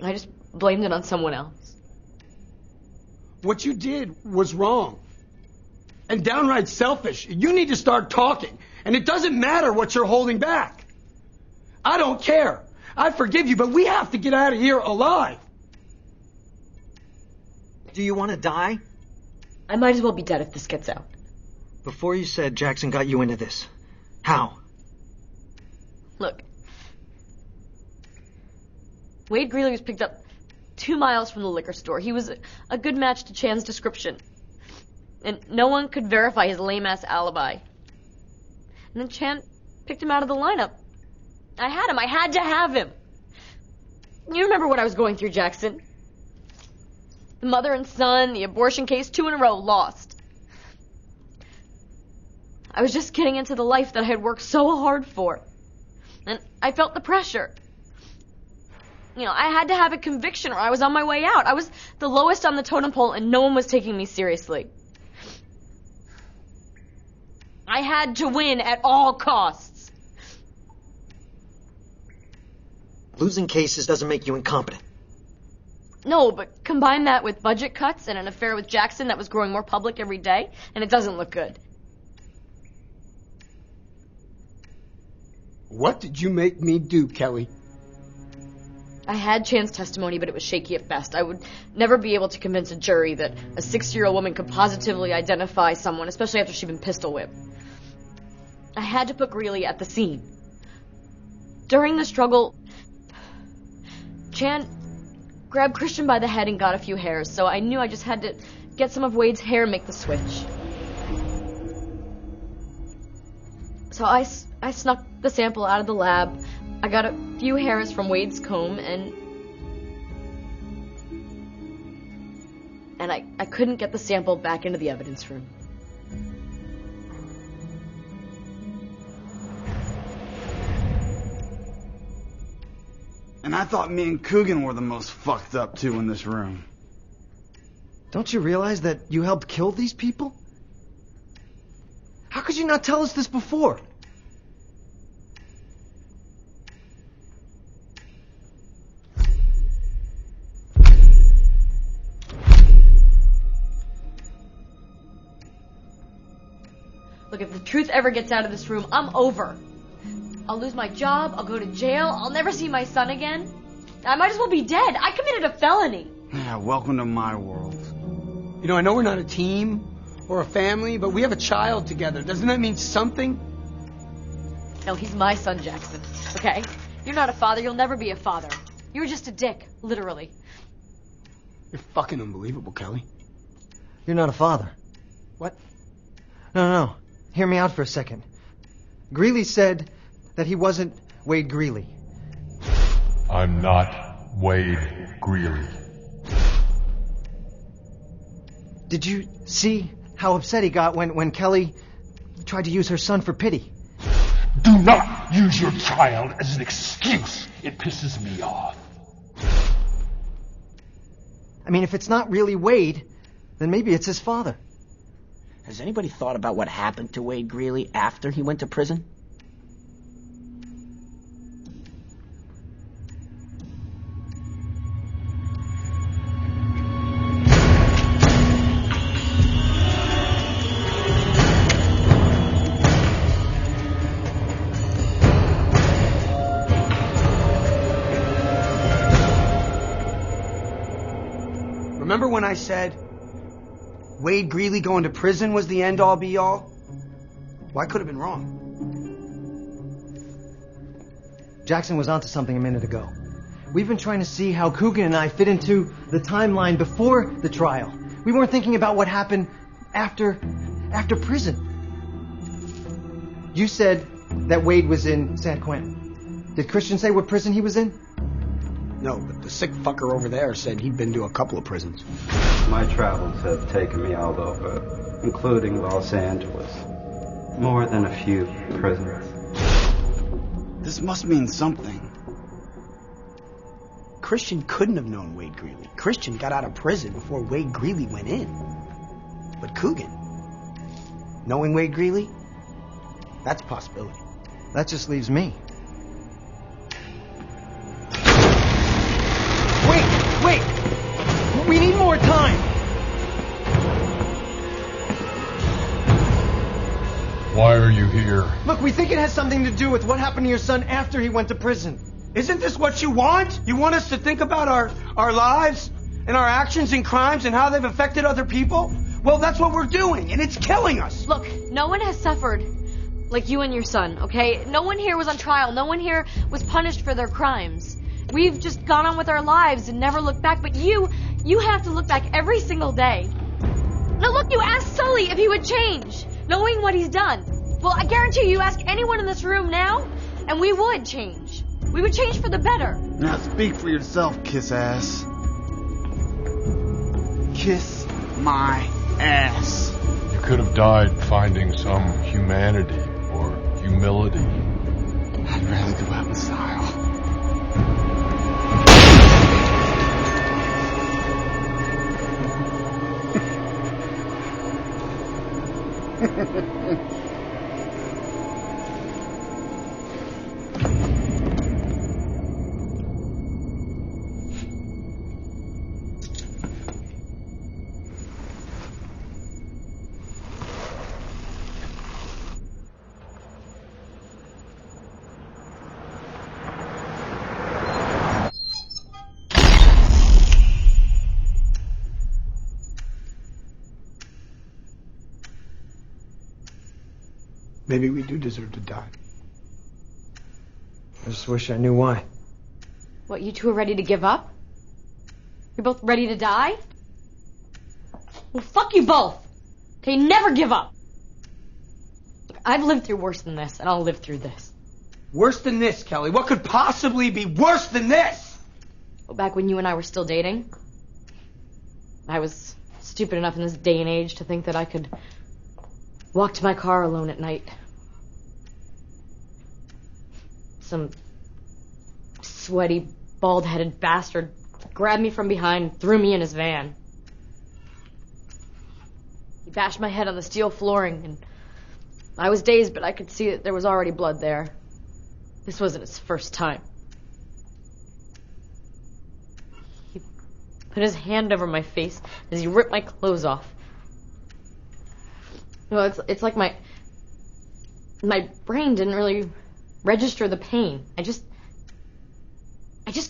just blamed it on someone else. What you did was wrong. And downright selfish. You need to start talking. And it doesn't matter what you're holding back. I don't care. I forgive you, but we have to get out of here alive. Do you want to die? I might as well be dead if this gets out. Before you said Jackson got you into this. How? Look. Wade Greeley was picked up 2 miles from the liquor store. He was a good match to Chan's description. And no one could verify his lame-ass alibi. And then Chan picked him out of the lineup. I had him. I had to have him. You remember what I was going through, Jackson. The mother and son, the abortion case, 2 in a row, lost. I was just getting into the life that I had worked so hard for. And I felt the pressure. You know, I had to have a conviction or I was on my way out. I was the lowest on the totem pole and no one was taking me seriously. I had to win at all costs. Losing cases doesn't make you incompetent. No, but combine that with budget cuts and an affair with Jackson that was growing more public every day, and it doesn't look good. What did you make me do, Kelly? I had Chan's testimony, but it was shaky at best. I would never be able to convince a jury that a 6-year-old woman could positively identify someone, especially after she'd been pistol whipped. I had to put Greeley at the scene. During the struggle, Chan grabbed Christian by the head and got a few hairs, so I knew I just had to get some of Wade's hair and make the switch. So I snuck the sample out of the lab. I got a few hairs from Wade's comb, and I couldn't get the sample back into the evidence room. And I thought me and Coogan were the most fucked up two in this room. Don't you realize that you helped kill these people? How could you not tell us this before? Look, if the truth ever gets out of this room, I'm over. I'll lose my job, I'll go to jail, I'll never see my son again. I might as well be dead. I committed a felony. Yeah, welcome to my world. You know, I know we're not a team or a family, but we have a child together. Doesn't that mean something? No, he's my son, Jackson. Okay? You're not a father, you'll never be a father. You're just a dick, literally. You're fucking unbelievable, Kelly. You're not a father. What? No. Hear me out for a second. Greeley said that he wasn't Wade Greeley. I'm not Wade Greeley. Did you see how upset he got when Kelly tried to use her son for pity? Do not use your child as an excuse. It pisses me off. I mean, if it's not really Wade, then maybe it's his father. Has anybody thought about what happened to Wade Greeley after he went to prison? Remember when I said Wade Greeley going to prison was the end-all be-all? Well, I could have been wrong. Jackson was onto something a minute ago. We've been trying to see how Coogan and I fit into the timeline before the trial. We weren't thinking about what happened after prison. You said that Wade was in San Quentin. Did Christian say what prison he was in? No, but the sick fucker over there said he'd been to a couple of prisons. My travels have taken me all over, including Los Angeles. More than a few prisons. This must mean something. Christian couldn't have known Wade Greeley. Christian got out of prison before Wade Greeley went in. But Coogan, knowing Wade Greeley, that's a possibility. That just leaves me. Wait! We need more time! Why are you here? Look, we think it has something to do with what happened to your son after he went to prison. Isn't this what you want? You want us to think about our lives and our actions and crimes and how they've affected other people? Well, that's what we're doing, and it's killing us. Look, no one has suffered like you and your son, okay? No one here was on trial. No one here was punished for their crimes. We've just gone on with our lives and never looked back. But you have to look back every single day. Now look, you asked Sully if he would change, knowing what he's done. Well, I guarantee you ask anyone in this room now, and we would change. We would change for the better. Now speak for yourself, kiss ass. Kiss my ass. You could have died finding some humanity or humility. I'd rather go out in style. Maybe we do deserve to die. I just wish I knew why. What, you two are ready to give up? You're both ready to die? Well, fuck you both. Okay, never give up. I've lived through worse than this, and I'll live through this. Worse than this, Kelly? What could possibly be worse than this? Well, back when you and I were still dating, I was stupid enough in this day and age to think that I could walk to my car alone at night. Some sweaty, bald-headed bastard grabbed me from behind, threw me in his van. He bashed my head on the steel flooring, and I was dazed, but I could see that there was already blood there. This wasn't his first time. He put his hand over my face as he ripped my clothes off. Well, it's like my brain didn't really register the pain. I just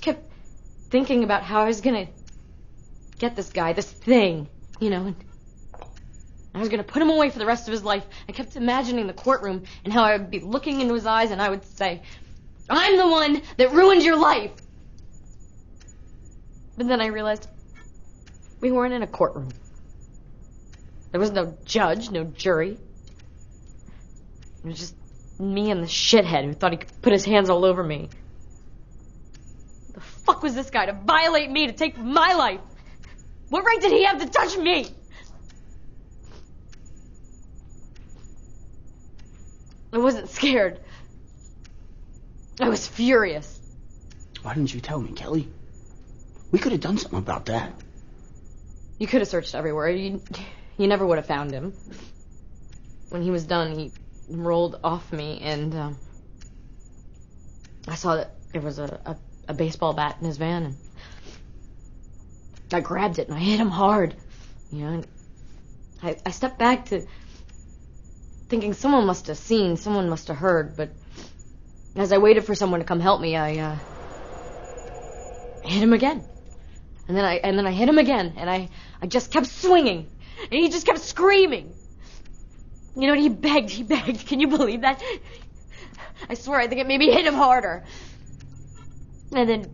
kept thinking about how I was gonna get this guy, this thing, and I was gonna put him away for the rest of his life. I kept imagining the courtroom and how I would be looking into his eyes and I would say, "I'm the one that ruined your life." But then I realized we weren't in a courtroom. There was no judge, no jury. It was just me and the shithead who thought he could put his hands all over me. The fuck was this guy to violate me, to take my life? What right did he have to touch me? I wasn't scared. I was furious. Why didn't you tell me, Kelly? We could have done something about that. You could have searched everywhere. You never would have found him. when he was done, he rolled off me, and I saw that there was a baseball bat in his van, and I grabbed it and I hit him hard. And I stepped back to thinking someone must have seen, someone must have heard, but as I waited for someone to come help me, I hit him again. And then I hit him again, and I just kept swinging, and he just kept screaming. And he begged. Can you believe that? I swear, I think it made me hit him harder. And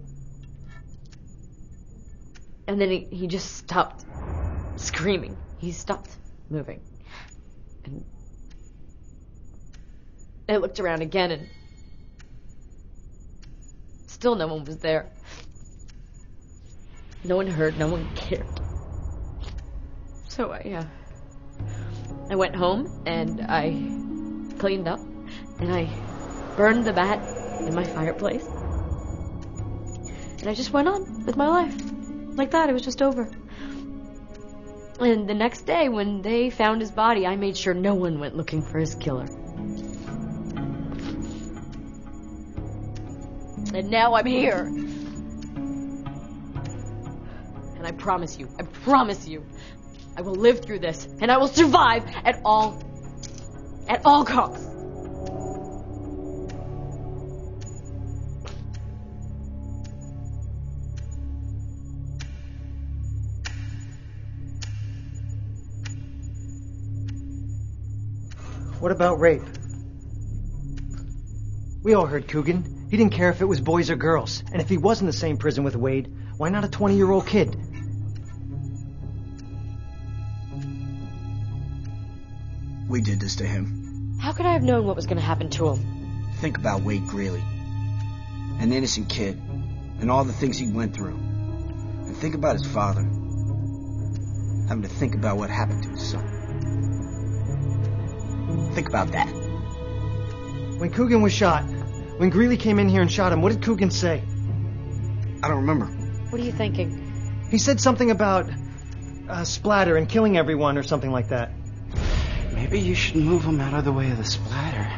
then he just stopped screaming. He stopped moving. And I looked around again, and still no one was there. No one heard, no one cared. So I went home, and I cleaned up, and I burned the bat in my fireplace. And I just went on with my life. Like that, it was just over. And the next day, when they found his body, I made sure no one went looking for his killer. And now I'm here. And I promise you, I will live through this, and I will survive at all costs. What about rape? We all heard Coogan. He didn't care if it was boys or girls. And if he was in the same prison with Wade, why not a 20-year-old kid? We did this to him. How could I have known what was going to happen to him? Think about Wade Greeley. An innocent kid. And all the things he went through. And think about his father. Having to think about what happened to his son. Think about that. When Coogan was shot, when Greeley came in here and shot him, what did Coogan say? I don't remember. What are you thinking? He said something about splatter and killing everyone or something like that. Maybe you should move him out of the way of the splatter.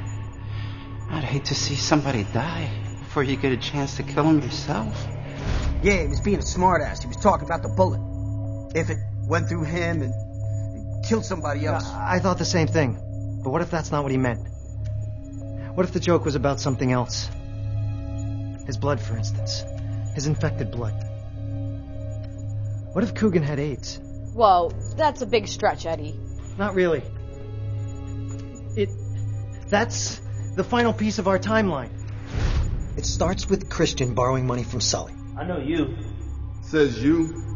I'd hate to see somebody die before you get a chance to kill him yourself. Yeah, he was being a smartass. He was talking about the bullet. If it went through him and killed somebody else. I thought the same thing. But what if that's not what he meant? What if the joke was about something else? His blood, for instance. His infected blood. What if Coogan had AIDS? Whoa, that's a big stretch, Eddie. Not really. That's the final piece of our timeline. It starts with Christian borrowing money from Sully. I know you. Says you?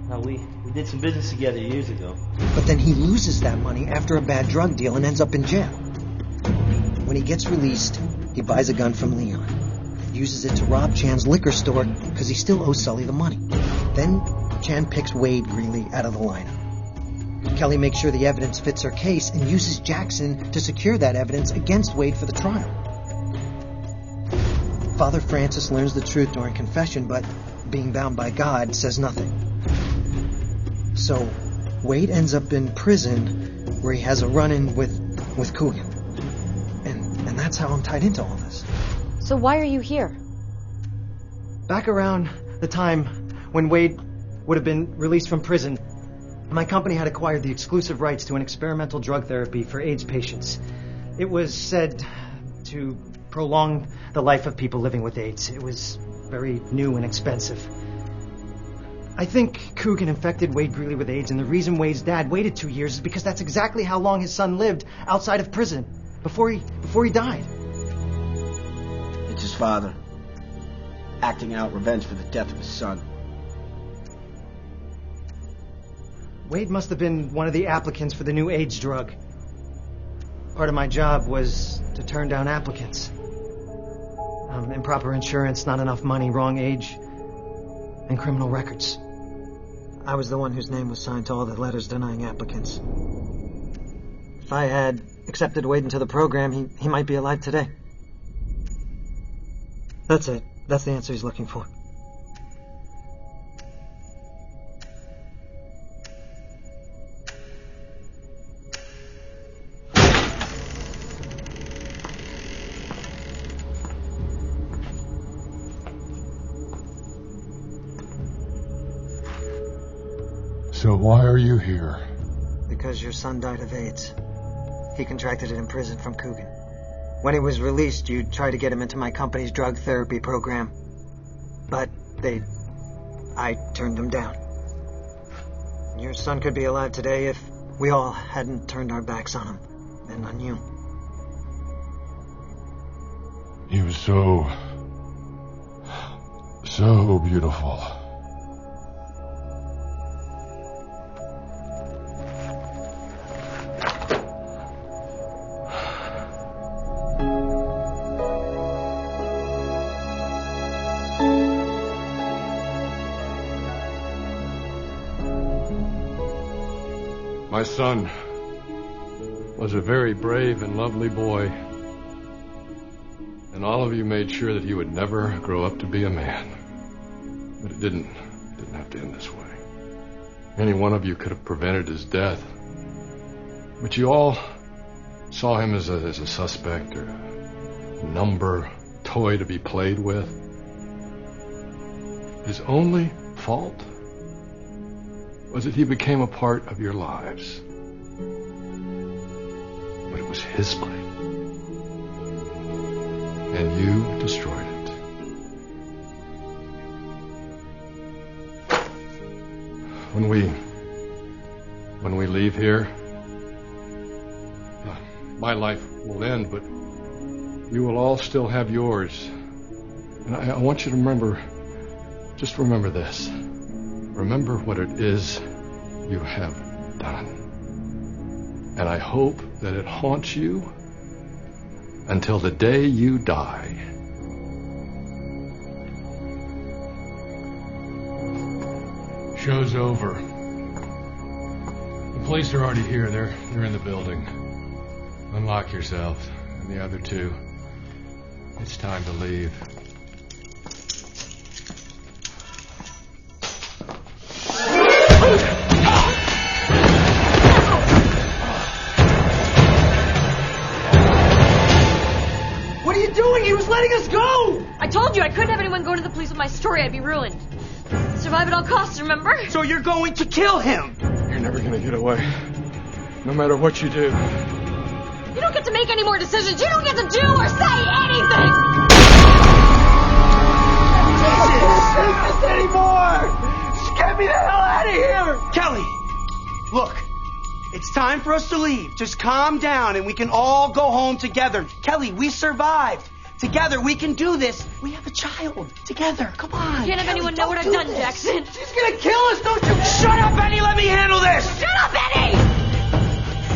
No, we did some business together years ago. But then he loses that money after a bad drug deal and ends up in jail. When he gets released, he buys a gun from Leon. Uses it to rob Chan's liquor store because he still owes Sully the money. Then Chan picks Wade Greeley out of the lineup. Kelly makes sure the evidence fits her case and uses Jackson to secure that evidence against Wade for the trial. Father Francis learns the truth during confession, but being bound by God, says nothing. So Wade ends up in prison where he has a run-in with Coogan. And that's how I'm tied into all this. So why are you here? Back around the time when Wade would have been released from prison, my company had acquired the exclusive rights to an experimental drug therapy for AIDS patients. It was said to prolong the life of people living with AIDS. It was very new and expensive. I think Coogan infected Wade Greeley with AIDS, and the reason Wade's dad waited 2 years is because that's exactly how long his son lived outside of prison, before he died. It's his father, acting out revenge for the death of his son. Wade must have been one of the applicants for the new AIDS drug. Part of my job was to turn down applicants. Improper insurance, not enough money, wrong age, and criminal records. I was the one whose name was signed to all the letters denying applicants. If I had accepted Wade into the program, he might be alive today. That's it. That's the answer he's looking for. So why are you here? Because your son died of AIDS. He contracted it in prison from Coogan. When he was released, you tried to get him into my company's drug therapy program. But I turned him down. Your son could be alive today if we all hadn't turned our backs on him and on you. He was so beautiful. My son was a very brave and lovely boy, and all of you made sure that he would never grow up to be a man. But it didn't have to end this way. Any one of you could have prevented his death, but you all saw him as a suspect or a number, toy to be played with. His only fault was that he became a part of your lives. But it was his life. And you destroyed it. When we leave here, my life will end, but you will all still have yours. And I want you to remember, just remember this. Remember what it is you have done. And I hope that it haunts you until the day you die. Show's over. The police are already here. They're in the building. Unlock yourselves and the other two. It's time to leave. What are you doing? He was letting us go! I told you I couldn't have anyone go to the police with my story. I'd be ruined. Survive at all costs, remember? So you're going to kill him! You're never gonna get away. No matter what you do. You don't get to make any more decisions. You don't get to do or say anything! This anymore! Just get me the hell out of here! Kelly, look. It's time for us to leave. Just calm down and we can all go home together. Kelly, we survived. Together we can do this. We have a child. Together. Come on. You can't have Kelly, anyone know what I've done, Jackson. She's gonna kill us, don't you? Shut up, Eddie. Let me handle this. Shut up, Eddie!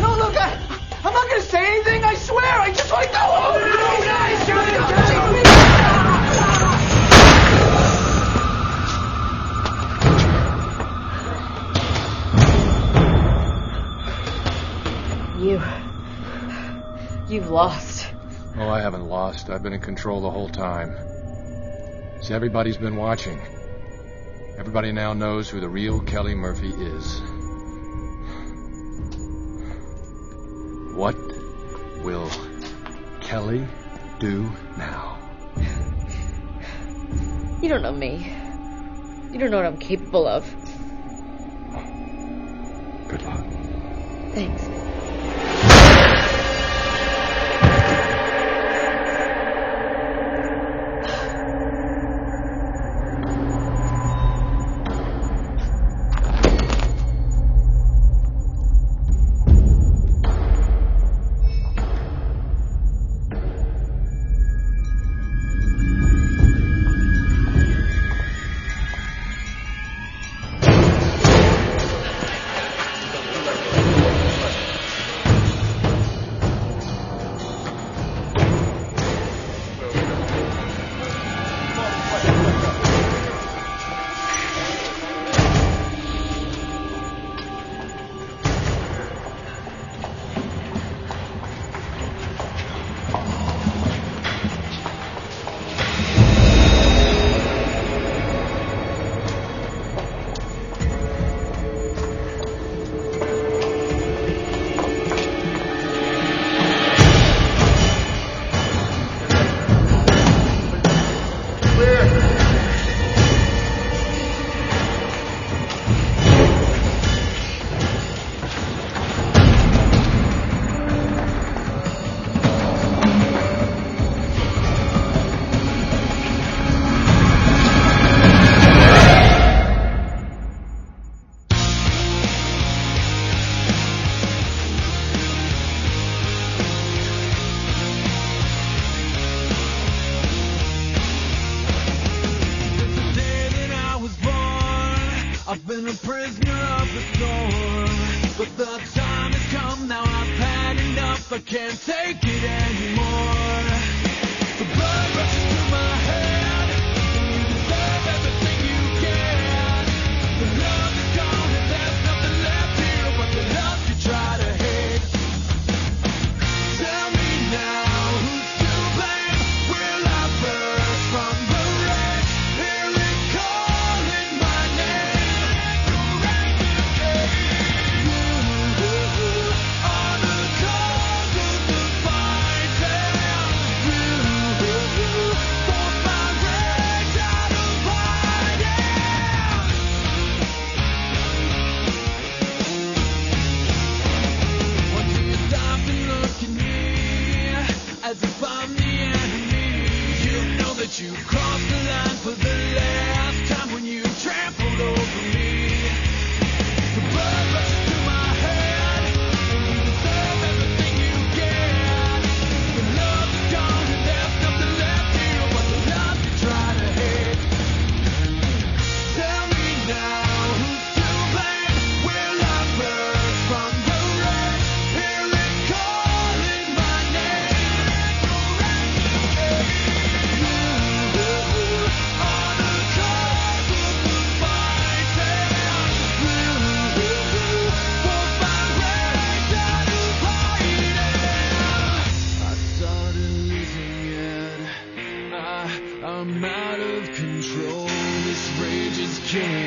No, look, I'm not gonna say anything. I swear. I just want to go home. No, guys, shut up. You've lost. Oh, I haven't lost. I've been in control the whole time. See, everybody's been watching. Everybody now knows who the real Kelly Murphy is. What will Kelly do now? You don't know me. You don't know what I'm capable of. Good luck. Thanks. a prisoner of the storm. But the time has come, now I've had enough. I can't take it anymore. The blood rushes to my head. You deserve everything you get. The love is gone and there's nothing left here but the love you try to hate. Tell me now, who's to blame? Will I burst from the wreck? Hear it calling my name. You are the cause of the fighting. You forced my rage out of hiding. Once you stop and look at me, as if I'm the enemy, you know that you crossed the line for the last time when you trampled over me. The blood rushes to my head. You deserve everything you get. The love is gone and there's nothing left here but the love you try to hate. Tell me now, who's to blame? Will I burst from the wreck? Hear it calling my name. You are the cause of the fighting. You forced my rage out of hiding. I started losing it. I'm out of control. This rage is killing